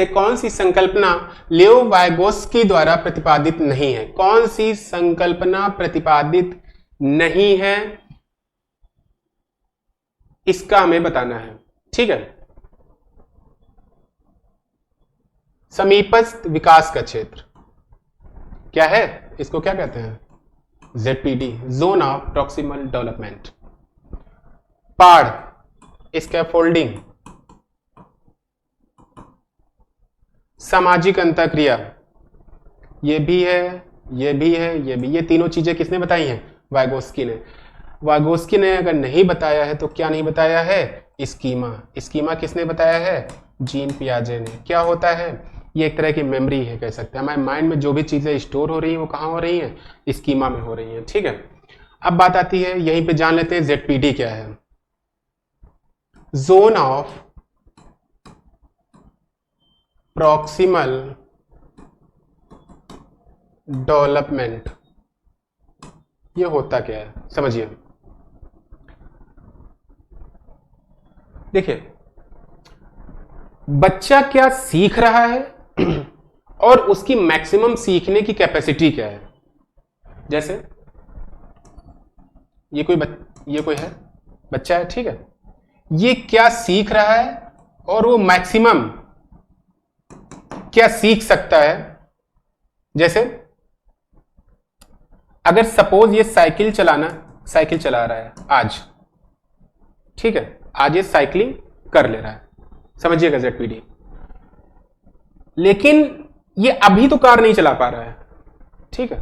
कौन सी संकल्पना लियो वाइगोत्स्की द्वारा प्रतिपादित नहीं है। कौन सी संकल्पना प्रतिपादित नहीं है, इसका हमें बताना है। ठीक है, समीपस्थ विकास का क्षेत्र क्या है, इसको क्या कहते हैं, ZPD, zone of proximal development. पाड़, स्कैफोल्डिंग, सामाजिक अंतःक्रिया, ये भी है, ये भी है, ये भी, ये तीनों चीजें किसने बताई हैं, वाइगोत्स्की ने। वाइगोत्स्की ने अगर नहीं बताया है तो क्या नहीं बताया है, स्कीमा। स्कीमा किसने बताया है, जीन पियाजे ने। क्या होता है, ये एक तरह की मेमोरी है, कह सकते हैं। हमारे माइंड में जो भी चीजें स्टोर हो रही हैं वो कहाँ हो रही हैं, स्कीमा में हो रही हैं। ठीक है, अब बात आती है, यहीं पे जान लेते हैं ZPD क्या है, जोन ऑफ प्रॉक्सिमल डेवलपमेंट, ये होता क्या है समझिए। देखिए बच्चा क्या सीख रहा है और उसकी मैक्सिमम सीखने की कैपेसिटी क्या है। जैसे ये कोई है बच्चा है, ठीक है, ये क्या सीख रहा है और वो मैक्सिमम क्या सीख सकता है। जैसे अगर सपोज ये साइकिल चला रहा है आज, ठीक है, आज ये साइकिलिंग कर ले रहा है, समझिएगा ZPD, लेकिन ये अभी तो कार नहीं चला पा रहा है, ठीक है,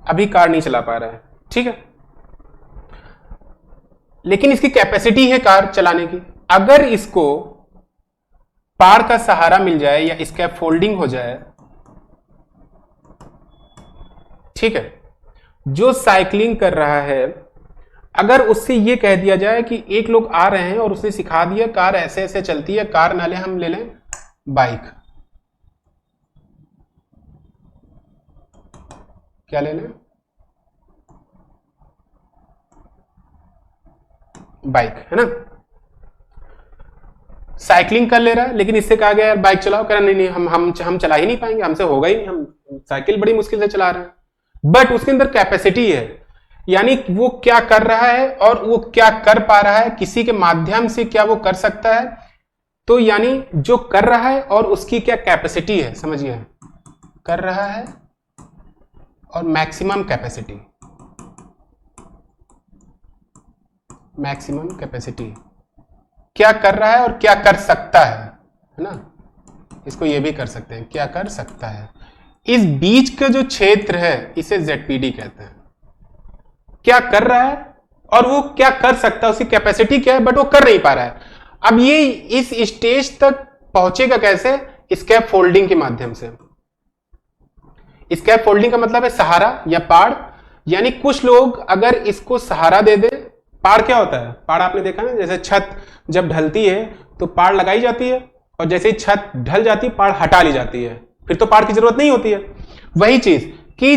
अभी कार नहीं चला पा रहा है, ठीक है, लेकिन इसकी कैपेसिटी है कार चलाने की। अगर इसको पार का सहारा मिल जाए या स्कैफोल्डिंग हो जाए, ठीक है, जो साइकिलिंग कर रहा है, अगर उससे ये कह दिया जाए कि एक लोग आ रहे हैं और उसने सिखा दिया कार ऐसे ऐसे चलती है, कार ना ले हम ले लें बाइक, क्या ले लें बाइक, है ना। साइकिलिंग कर ले रहा है लेकिन इससे कहा गया यार बाइक चलाओ, कह रहा नहीं हम चला ही नहीं पाएंगे, हमसे होगा ही नहीं, हम साइकिल बड़ी मुश्किल से चला रहे हैं। बट उसके अंदर कैपेसिटी है, यानी वो क्या कर रहा है और वो क्या कर पा रहा है, किसी के माध्यम से क्या वो कर सकता है, तो यानी जो कर रहा है और उसकी क्या कैपेसिटी है, समझिए, कर रहा है और मैक्सिमम कैपेसिटी, क्या कर रहा है और क्या कर सकता है ना, इसको ये भी कर सकते हैं, क्या कर सकता है। इस बीच का जो क्षेत्र है इसे ZPD कहते हैं। क्या कर रहा है और वो क्या कर सकता है, उसकी कैपेसिटी क्या है, बट वो कर नहीं पा रहा है। अब ये इस स्टेज तक पहुंचेगा कैसे, स्कैफोल्डिंग के माध्यम से। स्कैफोल्डिंग का मतलब है सहारा या पाड़, यानी कुछ लोग अगर इसको सहारा दे दे। पाड़ क्या होता है, पाड़ आपने देखा ना, जैसे छत जब ढलती है तो पाड़ लगाई जाती है और जैसे ही छत ढल जाती है पाड़ हटा ली जाती है, फिर तो पाड़ की जरूरत नहीं होती है। वही चीज कि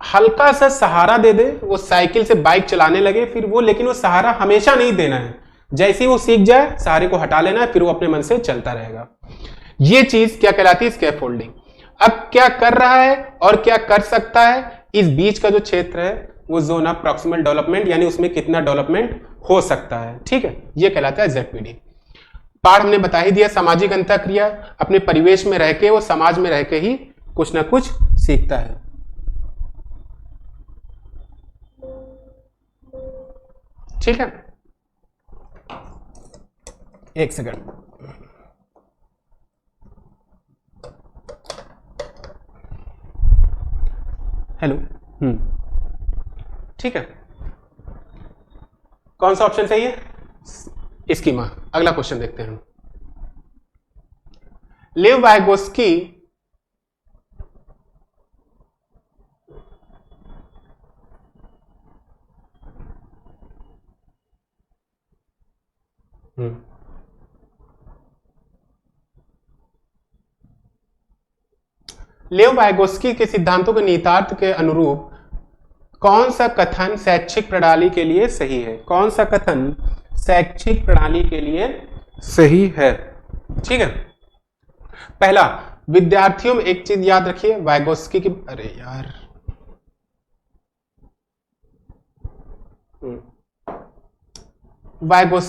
हल्का सा सहारा दे दे, वो साइकिल से बाइक चलाने लगे, फिर वो, लेकिन वो सहारा हमेशा नहीं देना है, जैसे ही वो सीख जाए सहारे को हटा लेना है, फिर वो अपने मन से चलता रहेगा। ये चीज क्या कहलाती है, स्कैफोल्डिंग। अब क्या कर रहा है और क्या कर सकता है, इस बीच का जो क्षेत्र है वो जोन ऑफ प्रॉक्सिमल डेवलपमेंट, यानी उसमें कितना डेवलपमेंट हो सकता है, ठीक है, ये कहलाता है ZPD। पाड़ हमने बता ही दिया, सामाजिक अंतःक्रिया, अपने परिवेश में रह के, वो समाज में रह के ही कुछ ना कुछ सीखता है। ठीक है, एक सेकंड, हेलो, ठीक है, कौन सा ऑप्शन सही है, स्कीमा। अगला क्वेश्चन देखते हैं। लेव वाइगोस्की लेव वाइगोस्की के सिद्धांतों के निहितार्थ के अनुरूप कौन सा कथन शैक्षिक प्रणाली के लिए सही है, कौन सा कथन शैक्षिक प्रणाली के लिए सही है। ठीक है, पहला, विद्यार्थियों में एक चीज याद रखिए, वाइगोस्की की, अरे यार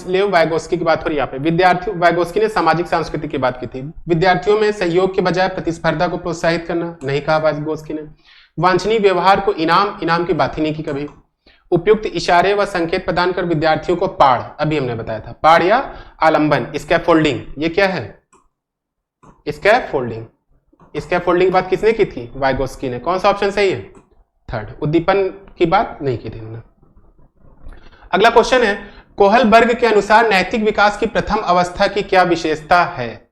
लेव वाइगोस्की की बात हो रही है यहाँ पे। विद्यार्थियों, वाइगोस्की ने सामाजिक सांस्कृतिक की बात की थी। विद्यार्थियों में सहयोग के बजाय प्रतिस्पर्धा को प्रोत्साहित करना नहीं कहा वाइगोस्की ने। वांछनीय व्यवहार को इनाम की बात ही नहीं की कभी। उपयुक्त इशारे व संकेत प्रदान कर विद्यार्थियों को पाड़, अभी हमने बताया था, पाड़ या आलंबन, स्कैफोल्डिंग, ये क्या है, स्कैफोल्डिंग। स्कैफोल्डिंग की बात किसने की थी, वाइगोस्की ने। कौन सा ऑप्शन सही है, थर्ड। उद्दीपन की बात नहीं की थी उन्होंने। अगला क्वेश्चन है, कोहलबर्ग के अनुसार नैतिक विकास की प्रथम अवस्था की क्या विशेषता है।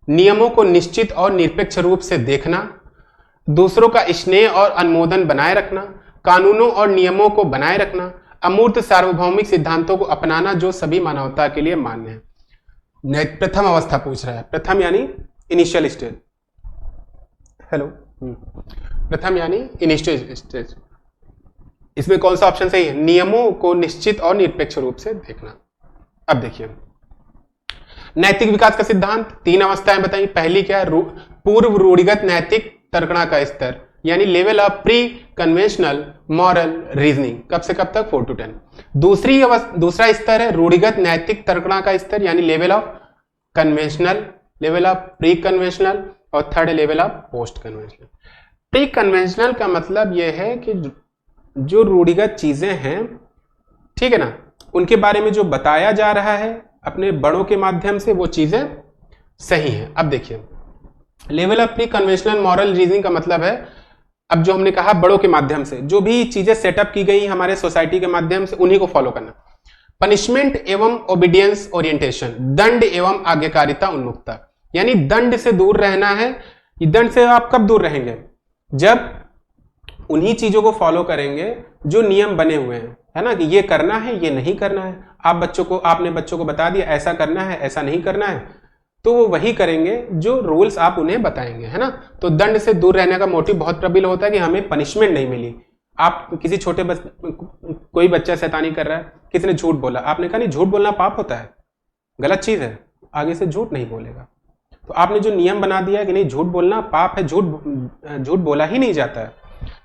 नियमों को निश्चित और निरपेक्ष रूप से देखना, दूसरों का स्नेह और अनुमोदन बनाए रखना, कानूनों और नियमों को बनाए रखना, अमूर्त सार्वभौमिक सिद्धांतों को अपनाना जो सभी मानवता के लिए मान्य है। प्रथम अवस्था पूछ रहा है, प्रथम यानी इनिशियल स्टेज। हेलो, प्रथम यानी इनिशियल स्टेज। इसमें कौन सा ऑप्शन सही है? नियमों को निश्चित और निरपेक्ष रूप से देखना। अब देखिए, नैतिक विकास का सिद्धांत 3 अवस्थाएं बताई। पहली क्या है? पूर्व रूढ़िगत नैतिक तर्कणा का स्तर, यानी level of pre conventional moral reasoning. कब से कब तक? 4 to 10। दूसरा स्तर है रूढ़िगत नैतिक तर्कणा का स्तर, यानी level of conventional, level of pre conventional, और third level of post conventional. Pre conventional का मतलब यह है कि जो रूढ़िगत चीजें हैं, ठीक है ना, उनके बारे में जो बताया जा रहा है अपने बड़ों के माध्यम से, वो चीजें सही हैं। अब देखिए, level of pre conventional moral reasoning का मतलब है, अब जो हमने कहा बड़ों के माध्यम से जो भी चीजें सेटअप की गई हमारे सोसाइटी के माध्यम से, उन्हीं को फॉलो करना। पनिशमेंट एवं ओबीडियंस ओरिएंटेशन, दंड एवं आज्ञाकारिता उन्मुखता, यानी दंड से दूर रहना है। दंड से आप कब दूर रहेंगे? जब उन्हीं चीजों को फॉलो करेंगे जो नियम बने हुए हैं, है ना, कि ये करना है, ये नहीं करना है। आपने बच्चों को बता दिया ऐसा करना है, ऐसा नहीं करना है, तो वो वही करेंगे जो रूल्स आप उन्हें बताएंगे, है ना। तो दंड से दूर रहने का मोटिव बहुत प्रबल होता है कि हमें पनिशमेंट नहीं मिली। आप किसी कोई बच्चा शैतानी कर रहा है, किसी ने झूठ बोला, आपने कहा नहीं झूठ बोलना पाप होता है, गलत चीज है, आगे से झूठ नहीं बोलेगा। तो आपने जो नियम बना दिया है कि नहीं झूठ बोलना पाप है, झूठ बोला ही नहीं जाता है,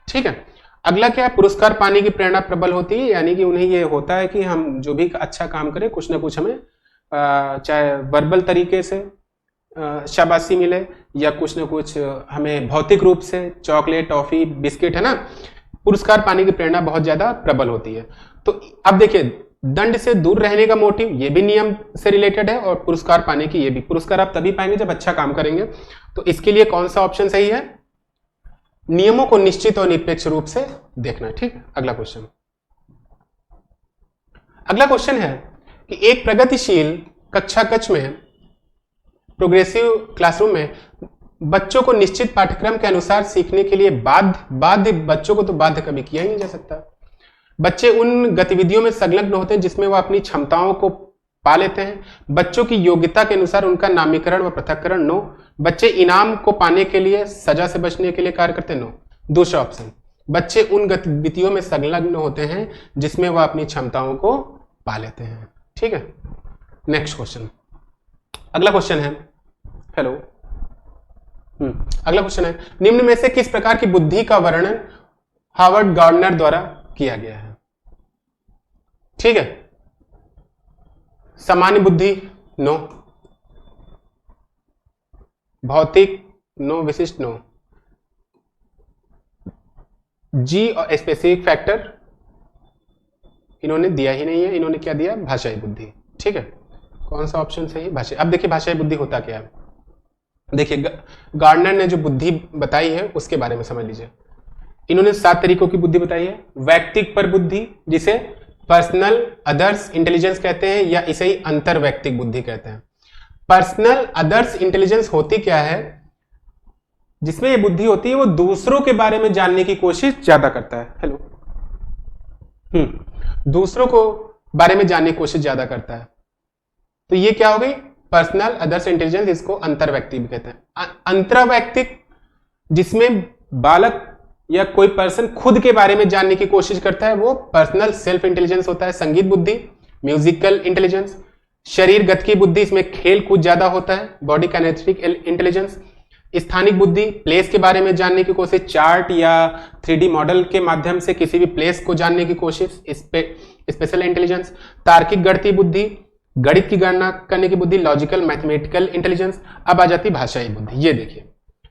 ठीक है। अगला क्या है? पुरस्कार पाने की प्रेरणा प्रबल होती है, यानी कि उन्हें ये होता है कि हम जो भी अच्छा काम करें कुछ ना कुछ हमें चाहे वर्बल तरीके से शाबाशी मिले, या कुछ ना कुछ हमें भौतिक रूप से चॉकलेट, टॉफी, बिस्किट, है ना, पुरस्कार पाने की प्रेरणा बहुत ज्यादा प्रबल होती है। तो अब देखिए, दंड से दूर रहने का मोटिव ये भी नियम से रिलेटेड है, और पुरस्कार पाने की ये भी। पुरस्कार आप तभी पाएंगे जब अच्छा काम करेंगे। तो इसके लिए कौन सा ऑप्शन सही है? नियमों को निश्चित और निरपेक्ष रूप से देखना, ठीक। अगला क्वेश्चन है कि एक प्रगतिशील कक्षा कक्ष में, प्रोग्रेसिव क्लासरूम में बच्चों को निश्चित पाठ्यक्रम के अनुसार सीखने के लिए बाध्य बच्चों को तो बाध्य कभी किया ही नहीं जा सकता। बच्चे उन गतिविधियों में संलग्न होते हैं जिसमें वह अपनी क्षमताओं को पा लेते हैं। बच्चों की योग्यता के अनुसार उनका नामीकरण व पृथक्करण। नो, बच्चे इनाम को पाने के लिए, सजा से बचने के लिए कार्य करते हैं। नो। दूसरा ऑप्शन, बच्चे उन गतिविधियों में संलग्न होते हैं जिसमें वह अपनी क्षमताओं को पा लेते हैं, ठीक है। नेक्स्ट क्वेश्चन, अगला क्वेश्चन है, हेलो, अगला क्वेश्चन है, निम्न में से किस प्रकार की बुद्धि का वर्णन हार्वर्ड गार्डनर द्वारा किया गया है? ठीक है। सामान्य बुद्धि, नो। भौतिक, नो। विशिष्ट, नो। जी और स्पेसिफिक फैक्टर इन्होंने दिया ही नहीं है, इन्होंने क्या दिया? भाषाई बुद्धि, ठीक है। कौन सा ऑप्शन सही है? भाषा। अब देखिए भाषाई बुद्धि होता क्या है। देखिए गार्डनर ने जो बुद्धि बताई है उसके बारे में समझ लीजिए। इन्होंने 7 तरीकों की बुद्धि बताई है। वैयक्तिक पर बुद्धि, जिसे पर्सनल अदर्स इंटेलिजेंस कहते हैं, या इसे ही अंतरवैयक्तिक बुद्धि कहते हैं। पर्सनल अदर्स इंटेलिजेंस होती क्या है? जिसमें ये बुद्धि होती है वो दूसरों के बारे में जानने की कोशिश ज्यादा करता है। हेलो, दूसरों को बारे में जानने की कोशिश ज्यादा करता है। तो ये क्या हो गई? पर्सनल अदर्स इंटेलिजेंस, इसको अंतरवैयक्तिक भी कहते हैं। अंतरवैयक्तिक जिसमें बालक या कोई पर्सन खुद के बारे में जानने की कोशिश करता है, वो पर्सनल सेल्फ इंटेलिजेंस होता है। संगीत बुद्धि, म्यूजिकल इंटेलिजेंस। शरीर गति की बुद्धि, इसमें खेल कूद ज्यादा होता है, बॉडी काइनेटिक इंटेलिजेंस। स्थानिक बुद्धि, प्लेस के बारे में जानने की कोशिश, चार्ट या 3D मॉडल के माध्यम से किसी भी प्लेस को जानने की कोशिश, स्पेशल इंटेलिजेंस। तार्किक गणितीय बुद्धि, गणित की गणना करने की बुद्धि, लॉजिकल मैथमेटिकल इंटेलिजेंस। अब आ जाती भाषाई बुद्धि। ये देखिए,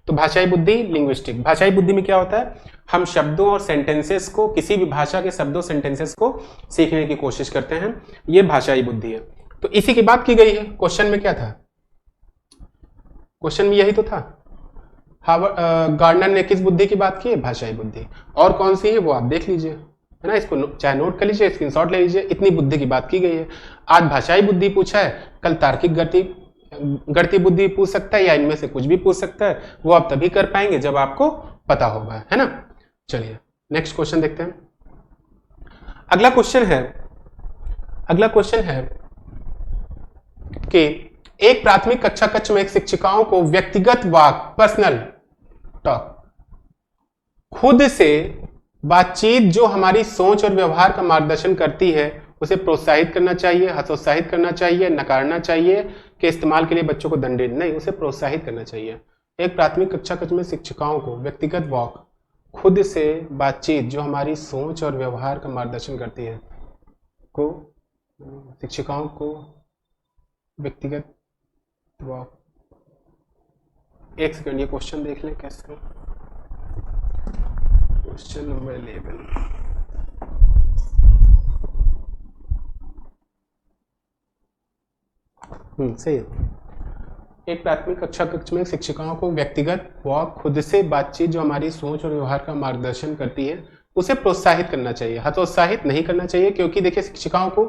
तो भाषाई बुद्धि लिंग्विस्टिक। भाषाई बुद्धि में क्या होता है? हम शब्दों और सेंटेंसेस को, किसी भी भाषा के शब्दों सेंटेंसेस को सीखने की कोशिश करते हैं, ये भाषाई बुद्धि है। तो इसी की बात की गई है। क्वेश्चन में क्या था? क्वेश्चन में यही तो था। गार्डनर ने किस बुद्धि की बात की है? भाषाई बुद्धि। और कौन सी है वो आप देख लीजिए, है ना, इसको चाहे नोट कर लीजिए, स्क्रीनशॉट ले लीजिए। इतनी बुद्धि की बात की गई है। आज भाषाई बुद्धि पूछा है, कल तार्किक गणितीय बुद्धि पूछ सकता है, या इनमें से कुछ भी पूछ सकता है। वो आप तभी कर पाएंगे जब आपको पता होगा, है ना। चलिए नेक्स्ट क्वेश्चन देखते हैं। अगला क्वेश्चन है कि एक प्राथमिक कक्षा कक्ष में शिक्षिकाओं को व्यक्तिगत वाक, पर्सनल टॉक, खुद से बातचीत जो हमारी सोच और व्यवहार का मार्गदर्शन करती है, उसे प्रोत्साहित करना चाहिए, हतोत्साहित करना चाहिए, नकारना चाहिए कि इस्तेमाल के लिए बच्चों को दंडित नहीं, उसे प्रोत्साहित करना चाहिए। एक प्राथमिक कक्षा कक्ष में शिक्षिकाओं को व्यक्तिगत वॉक, खुद से बातचीत जो हमारी सोच और व्यवहार का मार्गदर्शन करती है, को शिक्षिकाओं को व्यक्तिगत वॉक। एक सेकंड, ये क्वेश्चन देख लें कैसे। Question number 11। सही है। एक प्राथमिक कक्षा कक्ष में शिक्षिकाओं को व्यक्तिगत व खुद से बातचीत जो हमारी सोच और व्यवहार का मार्गदर्शन करती है, उसे प्रोत्साहित करना चाहिए, हतोत्साहित नहीं करना चाहिए। क्योंकि देखिए, शिक्षिकाओं को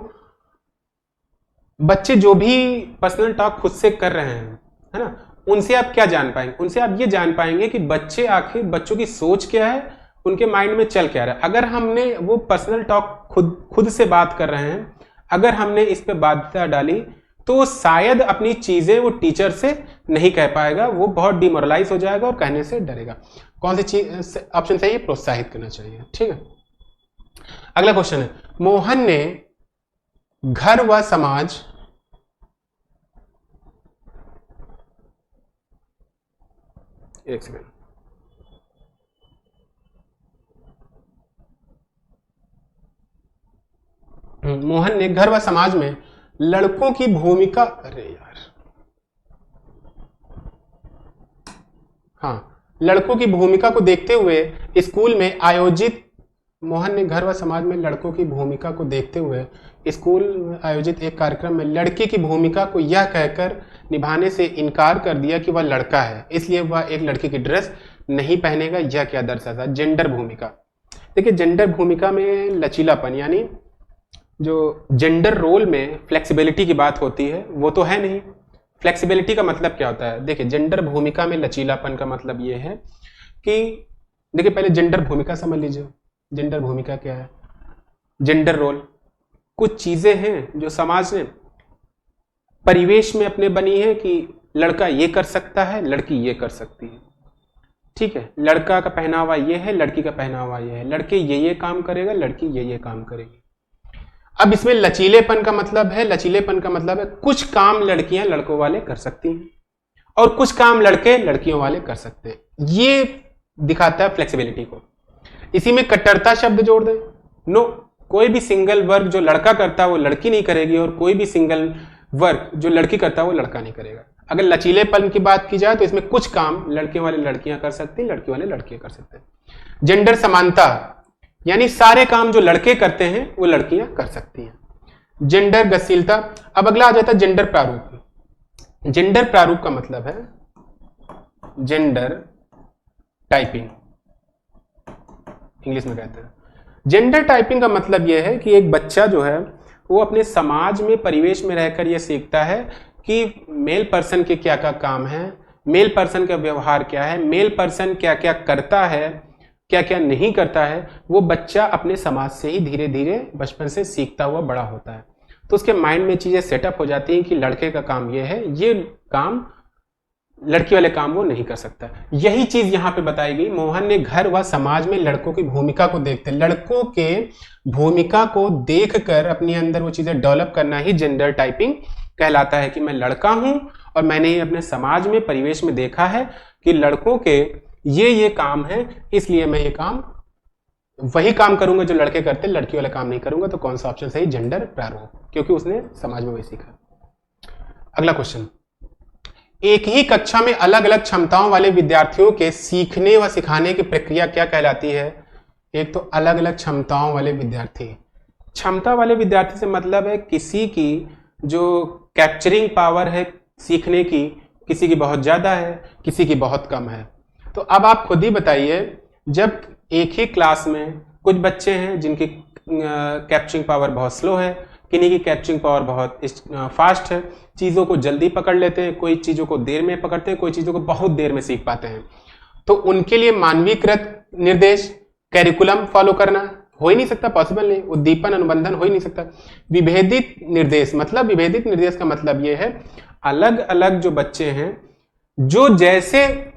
बच्चे जो भी पर्सनल टॉक खुद से कर रहे हैं, है ना, उनसे आप क्या जान पाएंगे? उनसे आप ये जान पाएंगे कि बच्चे आखिर, बच्चों की सोच क्या है, उनके माइंड में चल क्या रहा है। अगर हमने वो पर्सनल टॉक खुद से बात कर रहे हैं, अगर हमने इस पे बाध्यता डाली, तो शायद अपनी चीजें वो टीचर से नहीं कह पाएगा, वो बहुत डिमोरलाइज हो जाएगा और कहने से डरेगा। कौन सी चीज ऑप्शन सही है? प्रोत्साहित करना चाहिए। ठीक है, अगला क्वेश्चन है, मोहन ने घर व समाज एक सेकंड, मोहन ने घर व समाज में लड़कों की भूमिका, अरे यार, हाँ, लड़कों की भूमिका को देखते हुए स्कूल में आयोजित, मोहन ने घर व समाज में लड़कों की भूमिका को देखते हुए स्कूल में आयोजित एक कार्यक्रम में लड़के की भूमिका को यह कहकर निभाने से इनकार कर दिया कि वह लड़का है, इसलिए वह एक लड़के की ड्रेस नहीं पहनेगा। यह क्या दर्शाता? जेंडर भूमिका। देखिए, जेंडर भूमिका में लचीलापन, यानी जो जेंडर रोल में फ्लेक्सिबिलिटी की बात होती है, वो तो है नहीं। फ्लेक्सिबिलिटी का मतलब क्या होता है? देखिए, जेंडर भूमिका में लचीलापन का मतलब ये है कि देखिए, पहले जेंडर भूमिका समझ लीजिए। जेंडर भूमिका क्या है? जेंडर रोल कुछ चीजें हैं जो समाज ने परिवेश में अपने बनी है कि लड़का ये कर सकता है, लड़की ये कर सकती है। ठीक है, लड़का का पहनावा ये है, लड़की का पहनावा ये है, लड़के ये काम करेगा, लड़की ये काम करेगी। अब इसमें लचीलेपन का मतलब है, लचीलेपन का मतलब है कुछ काम लड़कियां लड़कों वाले कर सकती हैं और कुछ काम लड़के लड़कियों वाले कर सकते हैं। ये दिखाता है फ्लेक्सिबिलिटी को। इसी में कट्टरता शब्द जोड़ दें। नो, कोई भी सिंगल वर्क जो लड़का करता है वो लड़की नहीं करेगी, और कोई भी सिंगल वर्क जो लड़की करता है वो लड़का नहीं करेगा। अगर लचीलेपन की बात की जाए तो इसमें कुछ काम लड़के वाले लड़कियां कर सकती हैं, लड़की वाले लड़कियां कर सकते हैं। जेंडर समानता, यानी सारे काम जो लड़के करते हैं वो लड़कियां कर सकती हैं। जेंडर गतिशीलता। अब अगला आ जाता है जेंडर प्रारूप। जेंडर प्रारूप का मतलब है जेंडर टाइपिंग, इंग्लिश में कहते हैं। जेंडर टाइपिंग का मतलब यह है कि एक बच्चा जो है वो अपने समाज में, परिवेश में रहकर यह सीखता है कि मेल पर्सन के क्या क्या काम है, मेल पर्सन का व्यवहार क्या है, मेल पर्सन क्या क्या करता है, क्या क्या नहीं करता है। वो बच्चा अपने समाज से ही धीरे धीरे बचपन से सीखता हुआ बड़ा होता है। तो उसके माइंड में चीजें सेटअप हो जाती हैं कि लड़के का काम ये है, ये काम लड़की वाले काम वो नहीं कर सकता। यही चीज यहां पे बताई गई। मोहन ने घर व समाज में लड़कों की भूमिका को देखते, लड़कों के भूमिका को देखकर अपने अंदर वो चीजें डेवलप करना ही जेंडर टाइपिंग कहलाता है। कि मैं लड़का हूं और मैंने ये अपने समाज में, परिवेश में देखा है कि लड़कों के ये काम है, इसलिए मैं ये काम, वही काम करूंगा जो लड़के करते, लड़की वाला काम नहीं करूंगा। तो कौन सा ऑप्शन सही? जेंडर प्रारूप, क्योंकि उसने समाज में वही सीखा। अगला क्वेश्चन, एक ही कक्षा में अलग अलग क्षमताओं वाले विद्यार्थियों के सीखने व सिखाने की प्रक्रिया क्या कहलाती है? एक तो अलग अलग क्षमताओं वाले विद्यार्थी। क्षमता वाले विद्यार्थी से मतलब है किसी की जो कैप्चरिंग पावर है सीखने की, किसी की बहुत ज्यादा है, किसी की बहुत कम है। तो अब आप खुद ही बताइए, जब एक ही क्लास में कुछ बच्चे हैं जिनकी कैप्चरिंग पावर बहुत स्लो है, किन्हीं की कैप्चरिंग पावर बहुत फास्ट है, चीज़ों को जल्दी पकड़ लेते हैं, कोई चीज़ों को देर में पकड़ते हैं, कोई चीज़ों को बहुत देर में सीख पाते हैं, तो उनके लिए मानवीकृत निर्देश, कैरिकुलम फॉलो करना हो ही नहीं सकता, पॉसिबल नहीं। उद्दीपन, अनुबंधन हो ही नहीं सकता। विभेदित निर्देश, मतलब विभेदित निर्देश का मतलब यह है अलग अलग जो बच्चे हैं, जो जैसे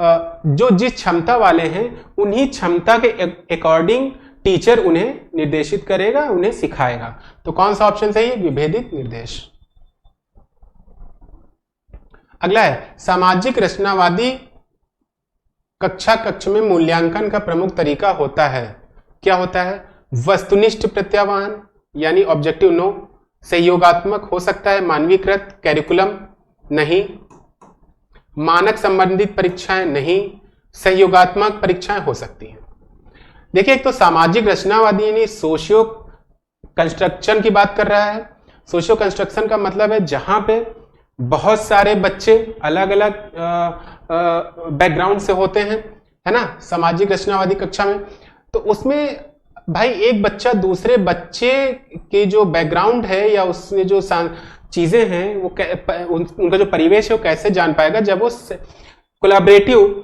जो जिस क्षमता वाले हैं उन्हीं क्षमता के अकॉर्डिंग टीचर उन्हें निर्देशित करेगा, उन्हें सिखाएगा। तो कौन सा ऑप्शन सही है? विभेदित निर्देश। अगला है सामाजिक रचनावादी कक्षा कक्ष में मूल्यांकन का प्रमुख तरीका होता है। क्या होता है? वस्तुनिष्ठ प्रत्याह्वान यानी ऑब्जेक्टिव नो, सहयोगात्मक हो सकता है, मानवीकृत कैरिकुलम नहीं, मानक संबंधित परीक्षाएं नहीं, सहयोगात्मक परीक्षाएं हो सकती हैं। देखिए, एक तो सामाजिक रचनावादी यानी सोशियो कंस्ट्रक्शन की बात कर रहा है। सोशियो कंस्ट्रक्शन का मतलब है जहां पे बहुत सारे बच्चे अलग अलग बैकग्राउंड से होते हैं, है ना, सामाजिक रचनावादी कक्षा में। तो उसमें भाई एक बच्चा दूसरे बच्चे के जो बैकग्राउंड है या उसमें जो चीजें हैं वो उनका जो परिवेश है वो कैसे जान पाएगा जब वो कोलैबोरेटिव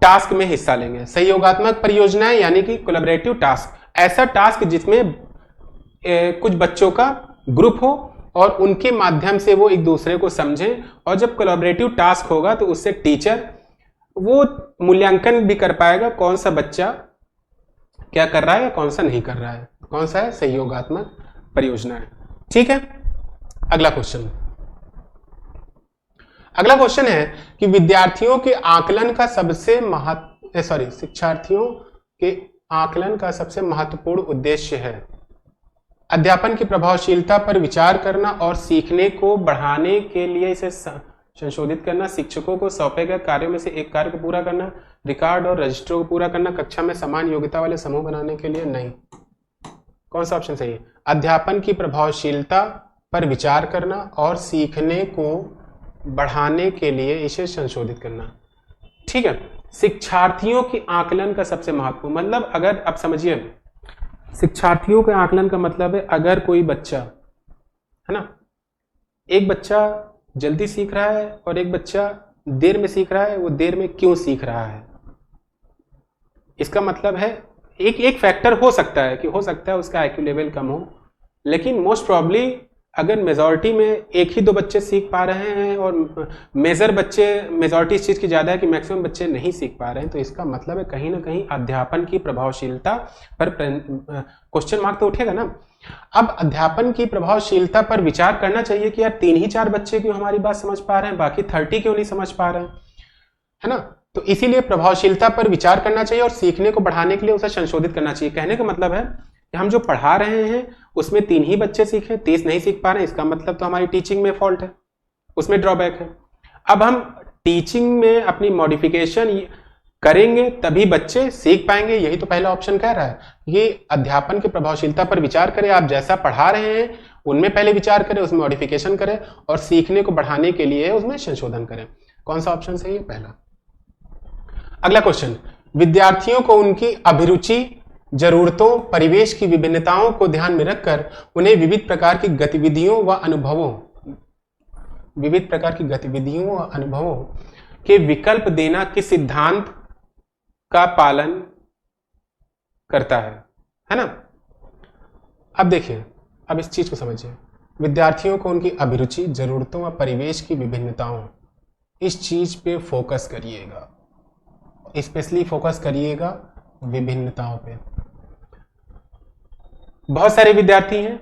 टास्क में हिस्सा लेंगे। सहयोगात्मक परियोजनाएं यानी कि कोलैबोरेटिव टास्क, ऐसा टास्क जिसमें कुछ बच्चों का ग्रुप हो और उनके माध्यम से वो एक दूसरे को समझें, और जब कोलैबोरेटिव टास्क होगा तो उससे टीचर वो मूल्यांकन भी कर पाएगा कौन सा बच्चा क्या कर रहा है या कौन सा नहीं कर रहा है। कौन सा है? सहयोगात्मक परियोजना है। ठीक है, अगला क्वेश्चन। अगला क्वेश्चन है कि विद्यार्थियों के आकलन का सबसे शिक्षार्थियों के आकलन का सबसे महत्वपूर्ण उद्देश्य है अध्यापन की प्रभावशीलता पर विचार करना और सीखने को बढ़ाने के लिए इसे संशोधित करना, शिक्षकों को सौंपे गए कार्यों में से एक कार्य को पूरा करना, रिकॉर्ड और रजिस्टर को पूरा करना, कक्षा में समान योग्यता वाले समूह बनाने के लिए नहीं। कौन सा ऑप्शन सही है? अध्यापन की प्रभावशीलता पर विचार करना और सीखने को बढ़ाने के लिए इसे संशोधित करना। ठीक है, शिक्षार्थियों के आकलन का सबसे महत्वपूर्ण मतलब, अगर आप समझिए शिक्षार्थियों के आकलन का मतलब है अगर कोई बच्चा है ना, एक बच्चा जल्दी सीख रहा है और एक बच्चा देर में सीख रहा है, वो देर में क्यों सीख रहा है? इसका मतलब है एक फैक्टर हो सकता है कि हो सकता है उसका आईक्यू लेवल कम हो, लेकिन मोस्ट प्रॉब्ली अगर मेजॉरिटी में एक ही दो बच्चे सीख पा रहे हैं और मेजॉरिटी इस चीज की ज्यादा है कि मैक्सिमम बच्चे नहीं सीख पा रहे हैं, तो इसका मतलब है कहीं ना कहीं अध्यापन की प्रभावशीलता पर क्वेश्चन मार्क तो उठेगा ना। अब अध्यापन की प्रभावशीलता पर विचार करना चाहिए कि यार 3 ही 4 बच्चे क्यों हमारी बात समझ पा रहे हैं, बाकी 30 क्यों नहीं समझ पा रहे हैं, है ना। तो इसीलिए प्रभावशीलता पर विचार करना चाहिए और सीखने को बढ़ाने के लिए उसे संशोधित करना चाहिए। कहने का मतलब है कि हम जो पढ़ा रहे हैं उसमें 3 ही बच्चे सीखे, 30 नहीं सीख पा रहे हैं, इसका मतलब तो हमारी टीचिंग में फॉल्ट है, उसमें ड्रॉबैक है। अब हम टीचिंग में अपनी मॉडिफिकेशन करेंगे तभी बच्चे सीख पाएंगे, यही तो पहला ऑप्शन कह रहा है। ये अध्यापन की प्रभावशीलता पर विचार करें, आप जैसा पढ़ा रहे हैं उनमें पहले विचार करें, उसमें मॉडिफिकेशन करें और सीखने को बढ़ाने के लिए उसमें संशोधन करें। कौन सा ऑप्शन सही है? पहला। अगला क्वेश्चन, विद्यार्थियों को उनकी अभिरुचि, जरूरतों, परिवेश की विभिन्नताओं को ध्यान में रखकर उन्हें विविध प्रकार की गतिविधियों व अनुभवों के विकल्प देना किस सिद्धांत का पालन करता है ना। अब देखिए, अब इस चीज को समझिए, विद्यार्थियों को उनकी अभिरुचि, जरूरतों व परिवेश की विभिन्नताओं, इस चीज पे फोकस करिएगा, स्पेशली फोकस करिएगा विभिन्नताओं पे। बहुत सारे विद्यार्थी हैं,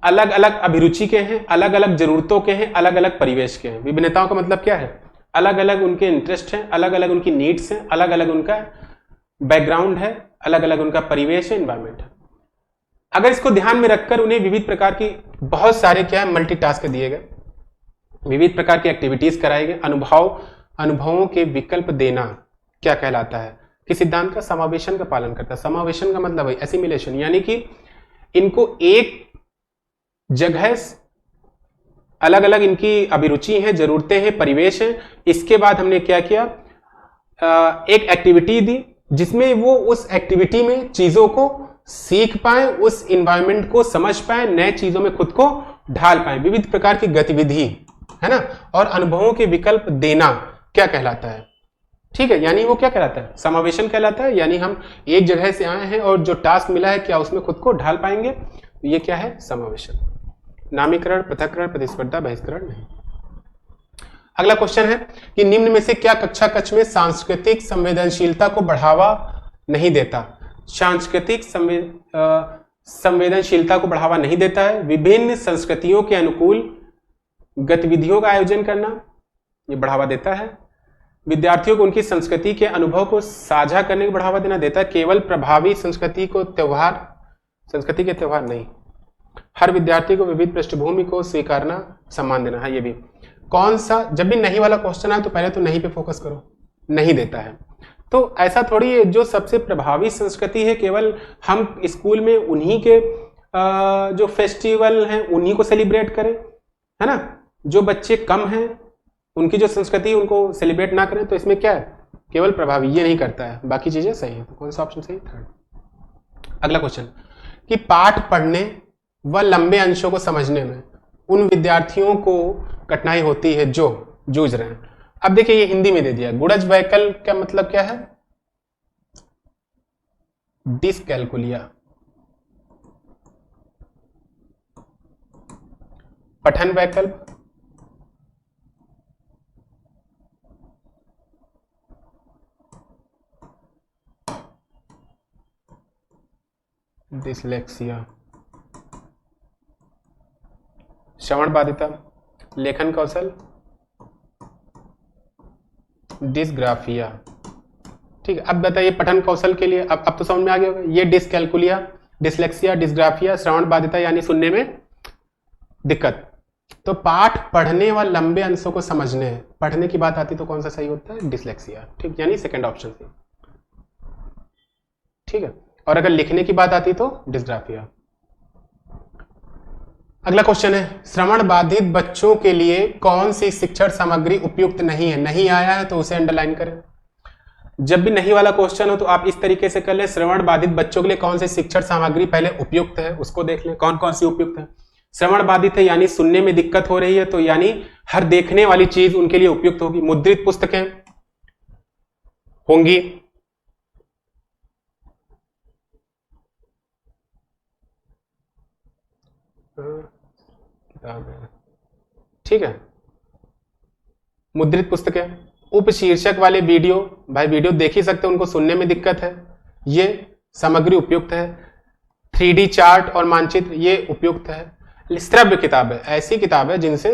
अलग अलग अभिरुचि के हैं, अलग अलग जरूरतों के हैं, अलग अलग परिवेश के हैं। विभिन्नताओं का मतलब क्या है? अलग अलग उनके इंटरेस्ट हैं, अलग अलग उनकी नीड्स हैं, अलग अलग उनका बैकग्राउंड है, अलग अलग उनका परिवेश है, एनवायरमेंट है। अगर इसको ध्यान में रखकर उन्हें विविध प्रकार की, बहुत सारे क्या है, मल्टीटास्क दिए गए, विविध प्रकार की एक्टिविटीज कराए गए, अनुभवों के विकल्प देना क्या कहलाता है? किस सिद्धांत का? समावेशन का पालन करता है। समावेशन का मतलब है एसिमिलेशन, यानी कि इनको एक जगह अलग अलग इनकी अभिरुचि है, जरूरतें हैं, परिवेश है, इसके बाद हमने क्या किया, एक एक्टिविटी दी जिसमें वो उस एक्टिविटी में चीजों को सीख पाए, उस इन्वायरमेंट को समझ पाए, नए चीजों में खुद को ढाल पाए, विविध प्रकार की गतिविधि, है ना। और अनुभवों के विकल्प देना क्या कहलाता है? ठीक है, यानी वो क्या कहलाता है? समावेशन कहलाता है, यानी हम एक जगह से आए हैं और जो टास्क मिला है क्या उसमें खुद को ढाल पाएंगे, ये क्या है? समावेशन। नामीकरण, पृथक्करण, प्रतिस्पर्धा, बहिष्करण नहीं। अगला क्वेश्चन है कि निम्न में से क्या कक्षा कक्ष में सांस्कृतिक संवेदनशीलता को बढ़ावा नहीं देता? सांस्कृतिक संवेदनशीलता को बढ़ावा नहीं देता है। विभिन्न संस्कृतियों के अनुकूल गतिविधियों का आयोजन करना, ये बढ़ावा देता है। विद्यार्थियों को उनकी संस्कृति के अनुभव को साझा करने को बढ़ावा देना देता है। केवल प्रभावी संस्कृति के त्योहार नहीं। हर विद्यार्थी को विविध पृष्ठभूमि को स्वीकारना, सम्मान देना है। ये भी कौन सा, जब भी नहीं वाला क्वेश्चन आए तो पहले तो नहीं पे फोकस करो, नहीं देता है। तो ऐसा थोड़ी है, जो सबसे प्रभावी संस्कृति है केवल हम स्कूल में उन्हीं के जो फेस्टिवल हैं उन्हीं को सेलिब्रेट करें, है ना। जो बच्चे कम हैं उनकी जो संस्कृति उनको सेलिब्रेट ना करें, तो इसमें क्या है, केवल प्रभावी ये नहीं करता है, बाकी चीजें सही है। तो कौन सा ऑप्शन सही? थर्ड। अगला क्वेश्चन कि पाठ पढ़ने व लंबे अंशों को समझने में उन विद्यार्थियों को कठिनाई होती है जो जूझ रहे हैं। अब देखिए ये हिंदी में दे दिया। गुणज वैकल्प का मतलब क्या है? डिसकैलकुलिया। पठन वैकल्प, डिसलेक्सिया। श्रवण बाधिता, लेखन कौशल, डिसग्राफिया। ठीक है, अब बताइए पठन कौशल के लिए, अब तो समझ में आ गया होगा। ये डिसकैलकुलिया, डिसलेक्सिया, डिसग्राफिया, श्रवण बाधिता यानी सुनने में दिक्कत। तो पाठ पढ़ने व लंबे अंशों को समझने, पढ़ने की बात आती तो कौन सा सही होता है? डिसलेक्सिया। ठीक, यानी सेकंड ऑप्शन सही। ठीक है, और अगर लिखने की बात आती तो डिसग्राफिया। अगला क्वेश्चन है श्रवण बाधित बच्चों के लिए कौन सी शिक्षण सामग्री उपयुक्त नहीं है? नहीं आया है तो उसे अंडरलाइन करें। जब भी नहीं वाला क्वेश्चन हो तो आप इस तरीके से कर ले, श्रवण बाधित बच्चों के लिए कौन सी शिक्षण सामग्री पहले उपयुक्त है उसको देख लें, कौन कौन सी उपयुक्त है। श्रवण बाधित है यानी सुनने में दिक्कत हो रही है, तो यानी हर देखने वाली चीज उनके लिए उपयुक्त होगी। मुद्रित पुस्तकें होंगी, ठीक है, मुद्रित पुस्तकें। उपशीर्षक वाले वीडियो, भाई वीडियो देख ही सकते हैं, उनको सुनने में दिक्कत है, ये सामग्री उपयुक्त है। 3D चार्ट और मानचित्र ये उपयुक्त है। श्रव्य किताबें, ऐसी किताबें जिनसे,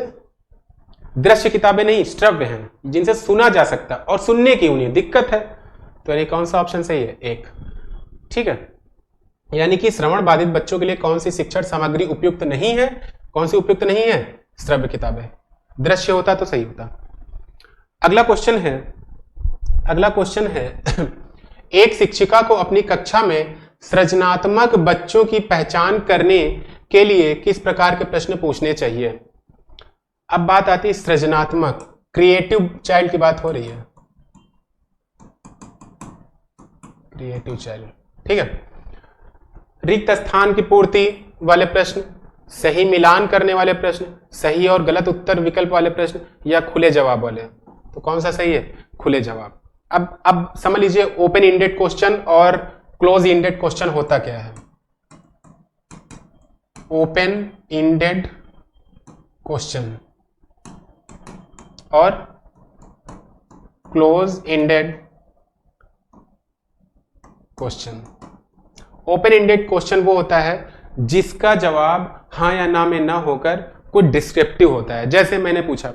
दृश्य किताबें नहीं, श्रव्य हैं, जिनसे सुना जा सकता और सुनने की उन्हें दिक्कत है, तो ये कौन सा ऑप्शन सही है? एक। ठीक है, यानी कि श्रवण बाधित बच्चों के लिए कौन सी शिक्षण सामग्री उपयुक्त नहीं है? कौन सी उपयुक्त नहीं है? श्रव्य किताबें। दृश्य होता तो सही होता। अगला क्वेश्चन है एक शिक्षिका को अपनी कक्षा में सृजनात्मक बच्चों की पहचान करने के लिए किस प्रकार के प्रश्न पूछने चाहिए? अब बात आती है सृजनात्मक, क्रिएटिव चाइल्ड की बात हो रही है, क्रिएटिव चाइल्ड। ठीक है, रिक्त स्थान की पूर्ति वाले प्रश्न, सही मिलान करने वाले प्रश्न, सही और गलत उत्तर विकल्प वाले प्रश्न, या खुले जवाब वाले, तो कौन सा सही है? खुले जवाब। अब समझ लीजिए ओपन इंडेड क्वेश्चन और क्लोज इंडेड क्वेश्चन होता क्या है। ओपन इंडेड क्वेश्चन और close ended question. Open ended question वो होता है जिसका जवाब हाँ या ना में ना होकर कुछ डिस्क्रिप्टिव होता है। जैसे मैंने पूछा,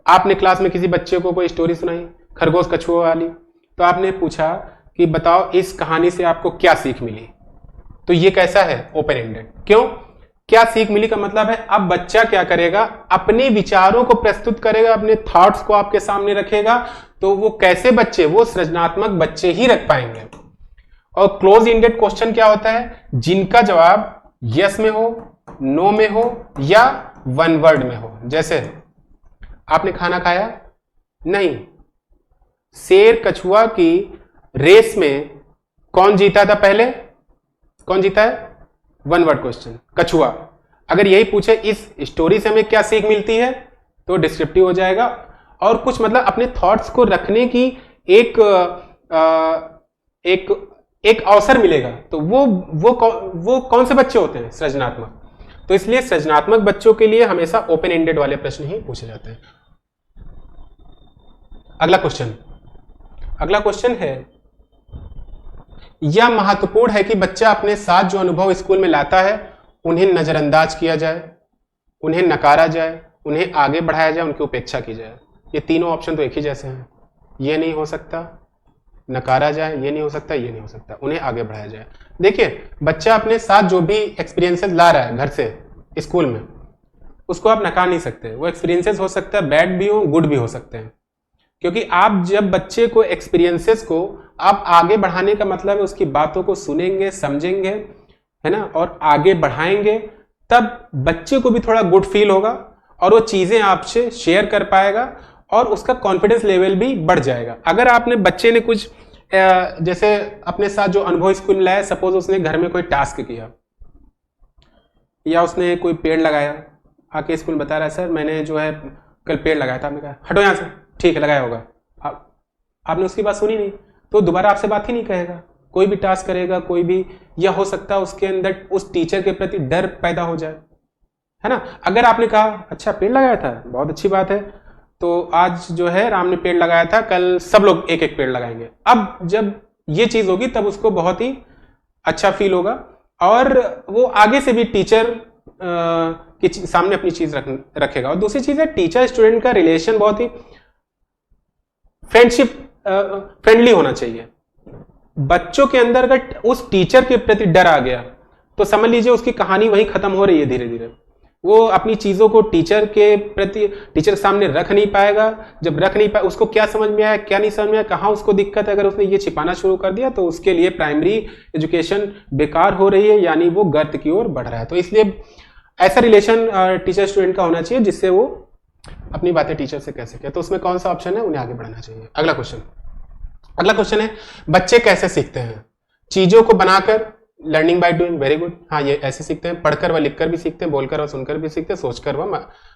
आपने क्लास में किसी बच्चे को कोई स्टोरी सुनाई खरगोश कछुआ वाली, तो आपने पूछा कि बताओ इस कहानी से आपको क्या सीख मिली, तो ये कैसा है? Open ended. क्यों? क्या सीख मिली का मतलब है अब बच्चा क्या करेगा, अपने विचारों को प्रस्तुत करेगा, अपने थॉट्स को आपके सामने रखेगा, तो वो कैसे बच्चे, वो सृजनात्मक बच्चे ही रख पाएंगे। और क्लोज इंडेड क्वेश्चन क्या होता है? जिनका जवाब यस में हो, नो में हो या वन वर्ड में हो। जैसे आपने खाना खाया? नहीं। शेर कछुआ की रेस में कौन जीता था पहले? कौन जीता है? वन वर्ड क्वेश्चन, कछुआ। अगर यही पूछे इस स्टोरी से हमें क्या सीख मिलती है, तो डिस्क्रिप्टिव हो जाएगा। और कुछ मतलब अपने थॉट्स को रखने की एक अवसर मिलेगा, तो वो कौन से बच्चे होते हैं? सृजनात्मक। तो इसलिए सृजनात्मक बच्चों के लिए हमेशा ओपन एंडेड वाले प्रश्न ही पूछे जाते हैं। अगला क्वेश्चन है, यह महत्वपूर्ण है कि बच्चा अपने साथ जो अनुभव स्कूल में लाता है उन्हें नजरअंदाज किया जाए, उन्हें नकारा जाए, उन्हें आगे बढ़ाया जाए, उनकी उपेक्षा की जाए। ये तीनों ऑप्शन तो एक ही जैसे हैं, ये नहीं हो सकता, नकारा जाए, ये नहीं हो सकता, ये नहीं हो सकता, उन्हें आगे बढ़ाया जाए। देखिए, बच्चा अपने साथ जो भी एक्सपीरियंसेस ला रहा है घर से स्कूल में, उसको आप नकार नहीं सकते। वो एक्सपीरियंसेस हो सकता है बैड भी हो, गुड भी हो सकते हैं, क्योंकि आप जब बच्चे को एक्सपीरियंसेस को आप आगे बढ़ाने का मतलब है उसकी बातों को सुनेंगे, समझेंगे, है ना, और आगे बढ़ाएंगे, तब बच्चे को भी थोड़ा गुड फील होगा और वो चीजें आपसे शेयर कर पाएगा और उसका कॉन्फिडेंस लेवल भी बढ़ जाएगा। अगर आपने बच्चे ने कुछ जैसे अपने साथ जो अनुभव स्कूल में लाया, सपोज उसने घर में कोई टास्क किया या उसने कोई पेड़ लगाया, आके स्कूल में बता रहा है सर मैंने जो है कल पेड़ लगाया था, आपने कहा हटो यहाँ से, ठीक है लगाया होगा, आपने उसकी बात सुनी नहीं तो दोबारा आपसे बात ही नहीं कहेगा। कोई भी टास्क करेगा कोई भी, या हो सकता है उसके अंदर उस टीचर के प्रति डर पैदा हो जाए, है ना। अगर आपने कहा अच्छा पेड़ लगाया था, बहुत अच्छी बात है, तो आज जो है राम ने पेड़ लगाया था, कल सब लोग एक एक पेड़ लगाएंगे। अब जब ये चीज होगी तब उसको बहुत ही अच्छा फील होगा और वो आगे से भी टीचर के सामने अपनी चीज रखेगा। और दूसरी चीज है टीचर स्टूडेंट का रिलेशन बहुत ही फ्रेंडली होना चाहिए। बच्चों के अंदर अगर उस टीचर के प्रति डर आ गया तो समझ लीजिए उसकी कहानी वहीं खत्म हो रही है। धीरे धीरे वो अपनी चीजों को टीचर के प्रति, टीचर के सामने रख नहीं पाएगा। जब रख नहीं पाए, उसको क्या समझ में आया क्या नहीं समझ में आया, कहाँ उसको दिक्कत है, अगर उसने ये छिपाना शुरू कर दिया तो उसके लिए प्राइमरी एजुकेशन बेकार हो रही है, यानी वो गर्त की ओर बढ़ रहा है। तो इसलिए ऐसा रिलेशन टीचर स्टूडेंट का होना चाहिए जिससे वो अपनी बातें टीचर से कह सके। तो उसमें कौन सा ऑप्शन है, उन्हें आगे बढ़ाना चाहिए। अगला क्वेश्चन है, बच्चे कैसे सीखते हैं? चीजों को बनाकर, learning by doing, very good. हाँ, ये ऐसे सीखते हैं, पढ़कर व लिखकर भी सीखते हैं, बोलकर और सुनकर भी सीखते हैं, सोचकर व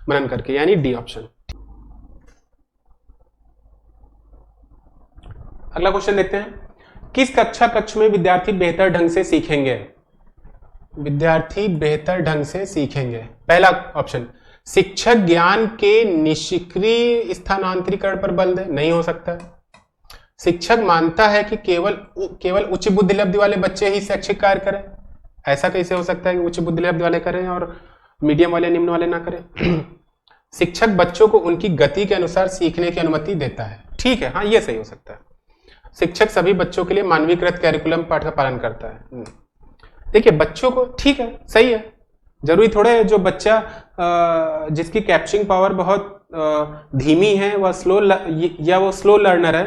मनन करके, यानी डी ऑप्शन। अगला क्वेश्चन देखते हैं, किस कक्ष में विद्यार्थी बेहतर ढंग से सीखेंगे? विद्यार्थी बेहतर ढंग से सीखेंगे, पहला ऑप्शन, शिक्षक ज्ञान के निष्क्रिय स्थानांतरीकरण पर बल दे, नहीं हो सकता। शिक्षक मानता है कि केवल उच्च बुद्धि लब्धि वाले बच्चे ही शैक्षिक कार्य करें, ऐसा कैसे हो सकता है कि उच्च बुद्धि लब्धि वाले करें और मीडियम वाले निम्न वाले ना करें। शिक्षक बच्चों को उनकी गति के अनुसार सीखने की अनुमति देता है, ठीक है, हाँ ये सही हो सकता है। शिक्षक सभी बच्चों के लिए मानवीकृत कैरिकुलम पाठ का पालन करता है। देखिए बच्चों को, ठीक है, सही है, जरूरी थोड़ा है जो बच्चा जिसकी कैप्चरिंग पावर बहुत धीमी है वह स्लो लर्नर है,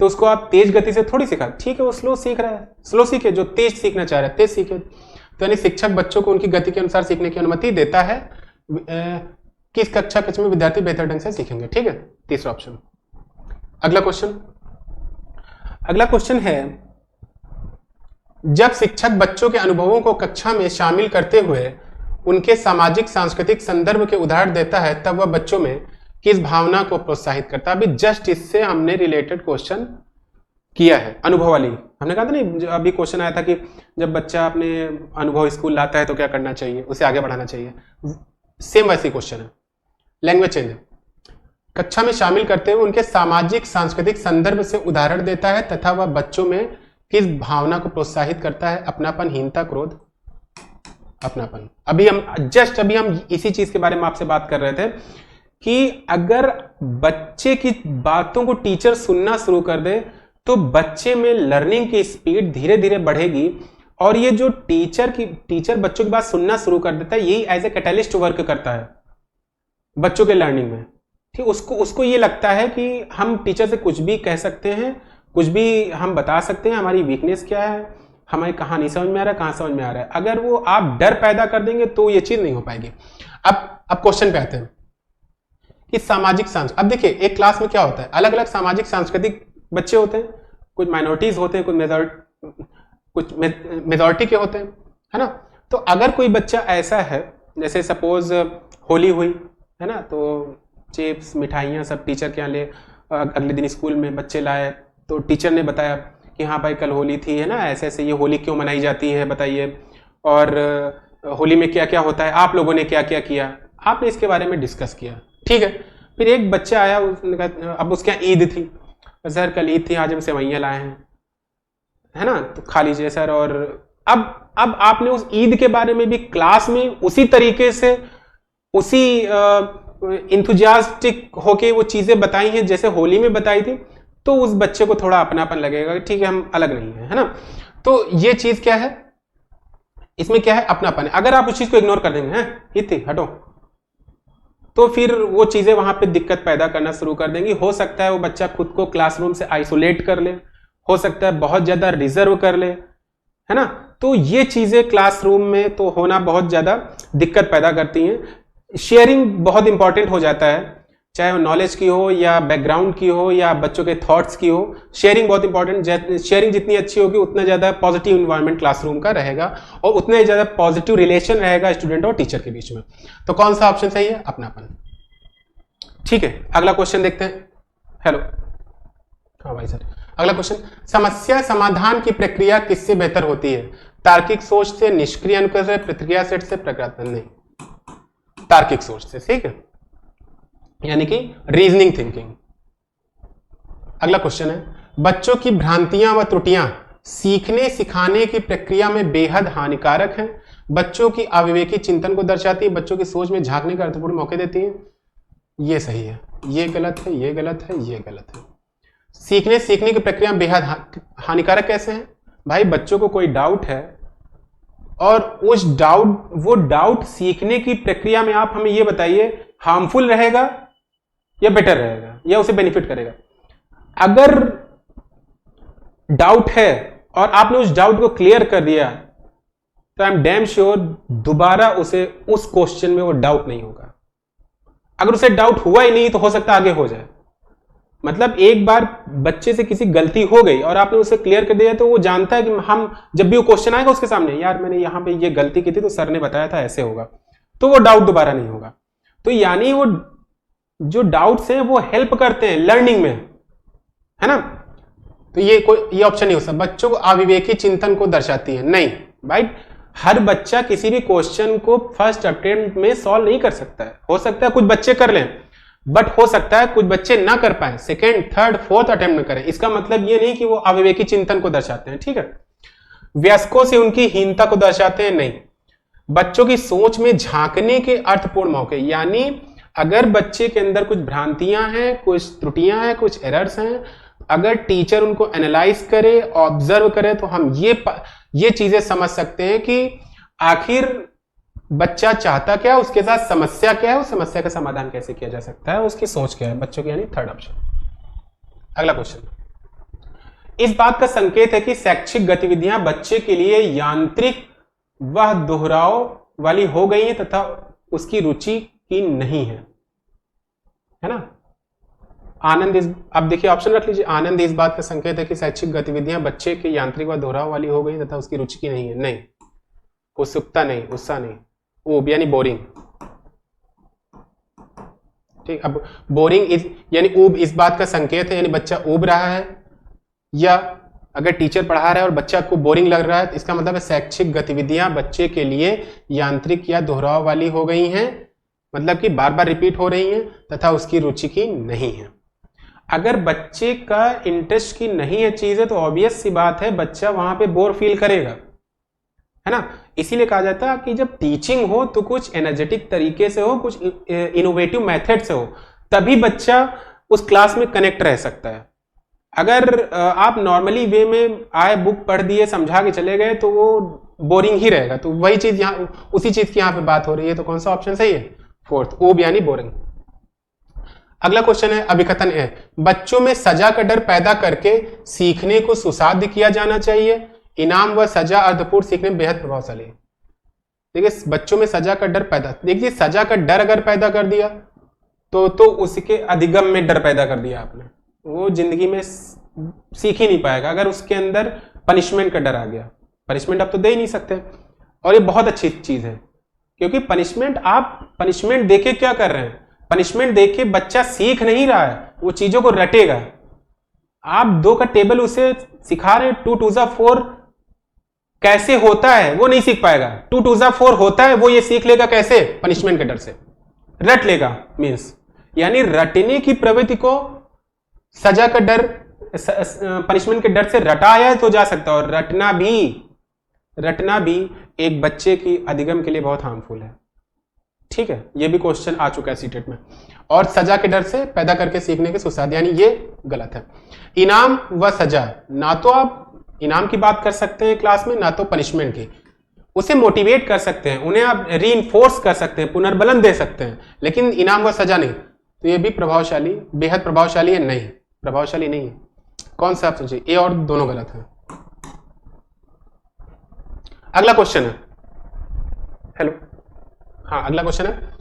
तो उसको आप तेज गति से थोड़ी सिखा, ठीक है वो स्लो सीख रहा है, स्लो सीखे, जो तेज सीखना चाह रहा है तेज सीखे। तो यानी शिक्षक बच्चों को उनकी गति के अनुसार सीखने की अनुमति देता है। किस कक्ष में विद्यार्थी बेहतर ढंग से सीखेंगे, ठीक है, तीसरा ऑप्शन। अगला क्वेश्चन है, जब शिक्षक बच्चों के अनुभवों को कक्षा में शामिल करते हुए उनके सामाजिक सांस्कृतिक संदर्भ के उदाहरण देता है तब वह बच्चों में किस भावना को प्रोत्साहित करता है? अभी जस्ट इससे हमने रिलेटेड क्वेश्चन किया है, अनुभव वाली। हमने कहा था नहीं, अभी क्वेश्चन आया था कि जब बच्चा अपने अनुभव स्कूल लाता है तो क्या करना चाहिए, उसे आगे बढ़ाना चाहिए। सेम वैसी क्वेश्चन है, लैंग्वेज चेंज है। कक्षा में शामिल करते हुए उनके सामाजिक सांस्कृतिक संदर्भ से उदाहरण देता है तथा वह बच्चों में किस भावना को प्रोत्साहित करता है? अपनापन, हीनता, क्रोध, अपनापन। अभी हम इसी चीज के बारे में आपसे बात कर रहे थे कि अगर बच्चे की बातों को टीचर सुनना शुरू कर दे तो बच्चे में लर्निंग की स्पीड धीरे धीरे बढ़ेगी। और ये जो टीचर बच्चों की बात सुनना शुरू कर देता है, यही एज ए कैटलिस्ट वर्क करता है बच्चों के लर्निंग में। ठीक, उसको ये लगता है कि हम टीचर से कुछ भी कह सकते हैं, कुछ भी हम बता सकते हैं, हमारी वीकनेस क्या है, हमें कहाँ नहीं समझ में आ रहा है, कहाँ समझ में आ रहा है। अगर वो आप डर पैदा कर देंगे तो ये चीज नहीं हो पाएगी। अब क्वेश्चन पे आते हैं कि सामाजिक अब देखिए एक क्लास में क्या होता है, अलग अलग सामाजिक सांस्कृतिक बच्चे होते हैं, कुछ माइनॉरिटीज होते हैं, कुछ मेजॉरिटी के होते हैं, है ना। तो अगर कोई बच्चा ऐसा है, जैसे सपोज होली हुई है ना, तो चिप्स मिठाइयाँ सब टीचर के यहाँ ले, अगले दिन स्कूल में बच्चे लाए तो टीचर ने बताया कि हाँ भाई कल होली थी, है ना, ऐसे ऐसे ये होली क्यों मनाई जाती है बताइए, और होली में क्या क्या होता है, आप लोगों ने क्या क्या किया, आपने इसके बारे में डिस्कस किया, ठीक है। फिर एक बच्चा आया, उसने कहा, अब उसके यहाँ ईद थी, सर कल ईद थी, आज हम सेवैयाँ लाए हैं, है ना, तो खा लीजिए सर। और अब आपने उस ईद के बारे में भी क्लास में उसी तरीके से, उसी इंथुजियास्टिक होके वो चीजें बताई हैं जैसे होली में बताई थी, तो उस बच्चे को थोड़ा अपनापन लगेगा, ठीक है हम अलग नहीं है ना। तो ये चीज क्या है, इसमें क्या है, अपनापन है। अगर आप उस चीज को इग्नोर कर देंगे, हैं ईद हटो, तो फिर वो चीजें वहां पे दिक्कत पैदा करना शुरू कर देंगी। हो सकता है वो बच्चा खुद को क्लासरूम से आइसोलेट कर ले, हो सकता है बहुत ज्यादा रिजर्व कर ले, है ना। तो ये चीजें क्लासरूम में तो होना बहुत ज्यादा दिक्कत पैदा करती हैं। शेयरिंग बहुत इंपॉर्टेंट हो जाता है, चाहे वो नॉलेज की हो या बैकग्राउंड की हो या बच्चों के थॉट्स की हो, शेयरिंग बहुत इंपॉर्टेंट। शेयरिंग जितनी अच्छी होगी उतना ज्यादा पॉजिटिव इन्वायरमेंट क्लासरूम का रहेगा और उतना ही ज्यादा पॉजिटिव रिलेशन रहेगा स्टूडेंट और टीचर के बीच में। तो कौन सा ऑप्शन सही है, अपनापन। ठीक है, अगला क्वेश्चन देखते हैं। हेलो, हाँ भाई सर, अगला क्वेश्चन, समस्या समाधान की प्रक्रिया किससे बेहतर होती है, तार्किक सोच से, निष्क्रिय अनुक्रम से, प्रतिक्रिया सेट से, प्रकृति? नहीं, तार्किक सोच से, ठीक है, यानी कि रीजनिंग थिंकिंग। अगला क्वेश्चन है, बच्चों की भ्रांतियां व त्रुटियां सीखने सिखाने की प्रक्रिया में बेहद हानिकारक हैं, बच्चों की अविवेकी चिंतन को दर्शाती है, बच्चों की सोच में झांकने का अर्थपूर्ण मौके देती है। ये सही है, ये गलत है, ये गलत है, ये गलत है। सीखने की प्रक्रिया बेहद हानिकारक कैसे है भाई, बच्चों को कोई डाउट है और वो डाउट सीखने की प्रक्रिया में आप हमें ये बताइए हार्मफुल रहेगा या बेटर रहेगा या उसे बेनिफिट करेगा। अगर डाउट है और आपने उस डाउट को क्लियर कर दिया तो आई एम डैम श्योर दोबारा उसे उस क्वेश्चन में वो डाउट नहीं होगा। अगर उसे डाउट हुआ ही नहीं तो हो सकता आगे हो जाए। मतलब एक बार बच्चे से किसी गलती हो गई और आपने उसे क्लियर कर दिया तो वो जानता है कि हम जब भी वो क्वेश्चन आएगा उसके सामने, यार मैंने यहां पे ये गलती की थी तो सर ने बताया था ऐसे होगा, तो वो डाउट दोबारा नहीं होगा। तो यानी वो जो डाउट्स हैं वो हेल्प करते हैं लर्निंग में, है ना। तो ये ऑप्शन नहीं हो सकता। बच्चों को अविवेकी चिंतन को दर्शाती है, नहीं भाई, हर बच्चा किसी भी क्वेश्चन को फर्स्ट अटेम्प्ट में सॉल्व नहीं कर सकता है। हो सकता है कुछ बच्चे कर लें, बट हो सकता है कुछ बच्चे ना कर पाए, सेकेंड थर्ड फोर्थ अटेम्प्ट में करें। इसका मतलब ये नहीं कि वो अविवेकी चिंतन को दर्शाते हैं, ठीक है। वयस्कों से उनकी हीनता को दर्शाते हैं, नहीं। बच्चों की सोच में झांकने के अर्थपूर्ण मौके, यानी अगर बच्चे के अंदर कुछ भ्रांतियां हैं, कुछ त्रुटियां हैं, कुछ एरर्स हैं, अगर टीचर उनको एनालाइज करे, ऑब्जर्व करे, तो हम ये चीजें समझ सकते हैं कि आखिर बच्चा चाहता क्या, उसके साथ समस्या क्या है, उस समस्या का समाधान कैसे किया जा सकता है, उसकी सोच क्या है बच्चों की, यानी थर्ड ऑप्शन। अगला क्वेश्चन, इस बात का संकेत है कि शैक्षिक गतिविधियां बच्चे के लिए यांत्रिक व दोहराव वाली हो गई हैं तथा उसकी रुचि की नहीं है ना। आनंद अब देखिए ऑप्शन रख लीजिए, आनंद इस बात का संकेत है कि शैक्षिक गतिविधियां बच्चे के यांत्रिक व दोहराव वाली हो गई तथा उसकी रुचि की नहीं है, नहीं। उत्सुकता नहीं, उत्साह नहीं, ऊब यानी बोरिंग, ठीक। अब बोरिंग यानी ऊब इस बात का संकेत है, यानी बच्चा ऊब रहा है, या अगर टीचर पढ़ा रहा है और बच्चा को बोरिंग लग रहा है तो इसका मतलब है शैक्षिक गतिविधियां बच्चे के लिए यांत्रिक या दोहराव वाली हो गई हैं, मतलब कि बार बार रिपीट हो रही हैं तथा उसकी रुचि की नहीं है। अगर बच्चे का इंटरेस्ट की नहीं है चीजें तो ऑब्वियस सी बात है बच्चा वहां पे बोर फील करेगा, है ना। इसीलिए कहा जाता है कि जब टीचिंग हो तो कुछ एनर्जेटिक तरीके से हो, कुछ इनोवेटिव मेथड से हो, तभी बच्चा उस क्लास में कनेक्ट रह सकता है। अगर आप नॉर्मली वे में आए, बुक पढ़ दिए, समझा के चले गए तो वो बोरिंग ही रहेगा। तो वही चीज यहाँ, उसी चीज की यहाँ पे बात हो रही है। तो कौन सा ऑप्शन सही है, फोर्थ, ऊब यानी बोरिंग। अगला क्वेश्चन है, अभिकथन है, बच्चों में सजा का डर पैदा करके सीखने को सुसाध्य किया जाना चाहिए, इनाम व सजा अर्थपूर्ण सीखने में बेहद प्रभावशाली है। देखिए बच्चों में सजा का डर पैदा, देखिए सजा का डर अगर पैदा कर दिया तो उसके अधिगम में डर पैदा कर दिया आपने, वो जिंदगी में सीख ही नहीं पाएगा। अगर उसके अंदर पनिशमेंट का डर आ गया, पनिशमेंट आप तो दे ही नहीं सकते, और ये बहुत अच्छी चीज है क्योंकि पनिशमेंट, आप पनिशमेंट देके क्या कर रहे हैं, पनिशमेंट देके बच्चा सीख नहीं रहा है, वो चीजों को रटेगा। आप 2 का टेबल उसे सिखा रहे हैं, 2 2 4 कैसे होता है वो नहीं सीख पाएगा। 2 2 4 होता है वो ये सीख लेगा कैसे, पनिशमेंट के डर से रट लेगा, मीन्स यानी रटने की प्रवृत्ति को सजा का डर, पनिशमेंट के डर से रटाया तो जा सकता है, और रटना भी एक बच्चे की अधिगम के लिए बहुत हार्मफुल है। ठीक है, ये भी क्वेश्चन आ चुका है सीटेट में। और सजा के डर से पैदा करके सीखने के सुसाद, यानी ये गलत है। इनाम व सजा, ना तो आप इनाम की बात कर सकते हैं क्लास में, ना तो पनिशमेंट की। उसे मोटिवेट कर सकते हैं, उन्हें आप रीइंफोर्स कर सकते हैं, पुनर्बलन दे सकते हैं, लेकिन इनाम व सजा नहीं। तो ये भी प्रभावशाली, बेहद प्रभावशाली है? नहीं, प्रभावशाली नहीं है। कौन सा आप सोचिए? ए और दोनों गलत है। अगला क्वेश्चन है, हेलो, हाँ अगला क्वेश्चन है,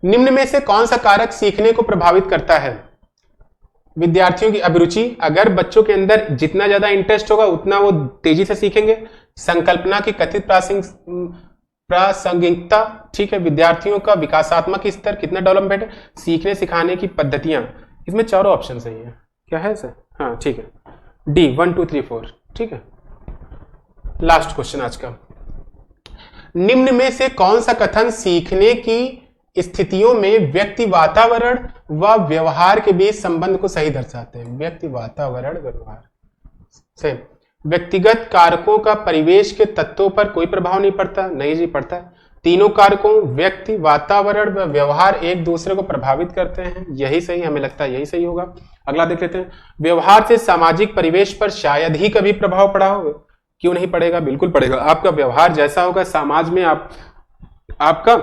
निम्न में से कौन सा कारक सीखने को प्रभावित करता है? विद्यार्थियों की अभिरुचि, अगर बच्चों के अंदर जितना ज्यादा इंटरेस्ट होगा उतना वो तेजी से सीखेंगे। संकल्पना की कथित प्रासंगिकता, ठीक है, विद्यार्थियों का विकासात्मक स्तर कितना डेवलपमेंट है, सीखने सिखाने की पद्धतियां। इसमें चारों ऑप्शन सही है, क्या है सर? हाँ ठीक है, डी 1 2 3 4, ठीक है। लास्ट क्वेश्चन आज का, निम्न में से कौन सा कथन सीखने की स्थितियों में व्यक्ति वातावरण व व्यवहार के बीच संबंध को सही दर्शाते हैं? व्यक्ति वातावरण व्यवहार से व्यक्तिगत कारकों का परिवेश के तत्वों पर कोई प्रभाव नहीं पड़ता? नहीं जी, पड़ता है। तीनों कारकों व्यक्ति, वातावरण व व्यवहार एक दूसरे को प्रभावित करते हैं, यही सही, हमें लगता है यही सही होगा। अगला देख लेते हैं, व्यवहार से सामाजिक परिवेश पर शायद ही कभी प्रभाव पड़ा हो। क्यों नहीं पड़ेगा? बिल्कुल पड़ेगा। आपका व्यवहार जैसा होगा समाज में आपका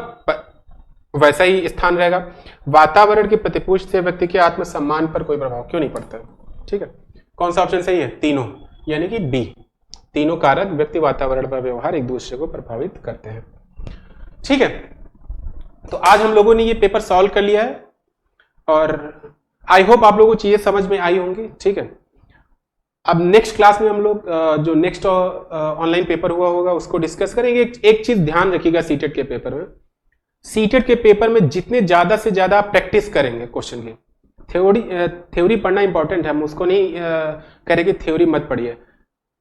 वैसा ही स्थान रहेगा। वातावरण की प्रतिपुष्टि से व्यक्ति के आत्मसम्मान पर कोई प्रभाव क्यों नहीं पड़ता है? ठीक है, कौन सा ऑप्शन सही है? तीनों, यानी कि डी, तीनों कारक व्यक्ति, वातावरण व व्यवहार एक दूसरे को प्रभावित करते हैं। ठीक है, तो आज हम लोगों ने ये पेपर सॉल्व कर लिया है और आई होप आप लोगों को चीजें समझ में आई होंगी। ठीक है, अब नेक्स्ट क्लास में हम लोग जो नेक्स्ट ऑनलाइन पेपर हुआ होगा उसको डिस्कस करेंगे। एक चीज ध्यान रखिएगा, सीटेट के पेपर में, सीटेट के पेपर में जितने ज्यादा से ज्यादा प्रैक्टिस करेंगे क्वेश्चन की, थ्योरी पढ़ना इंपॉर्टेंट है, हम उसको नहीं करें कि थ्योरी मत पढ़िए,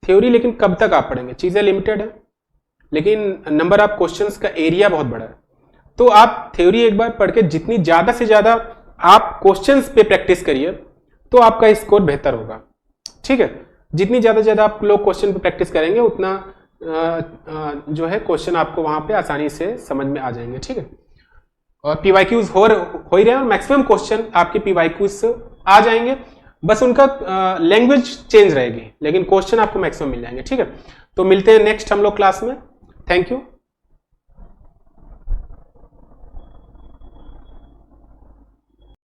थ्योरी लेकिन कब तक आप पढ़ेंगे, चीजें लिमिटेड है, लेकिन नंबर ऑफ क्वेश्चंस का एरिया बहुत बड़ा है। तो आप थ्योरी एक बार पढ़ के जितनी ज्यादा से ज्यादा आप क्वेश्चंस पे प्रैक्टिस करिए तो आपका स्कोर बेहतर होगा। ठीक है, जितनी ज्यादा आप लोग क्वेश्चन पे प्रैक्टिस करेंगे उतना जो है क्वेश्चन आपको वहां पे आसानी से समझ में आ जाएंगे। ठीक है, और पीवाईक्यूज हो ही रहे हैं, मैक्सिमम क्वेश्चन आपके पीवाईक्यूज आ जाएंगे, बस उनका लैंग्वेज चेंज रहेगी, लेकिन क्वेश्चन आपको मैक्सिमम मिल जाएंगे। ठीक है, तो मिलते हैं नेक्स्ट हम लोग क्लास में। Thank you.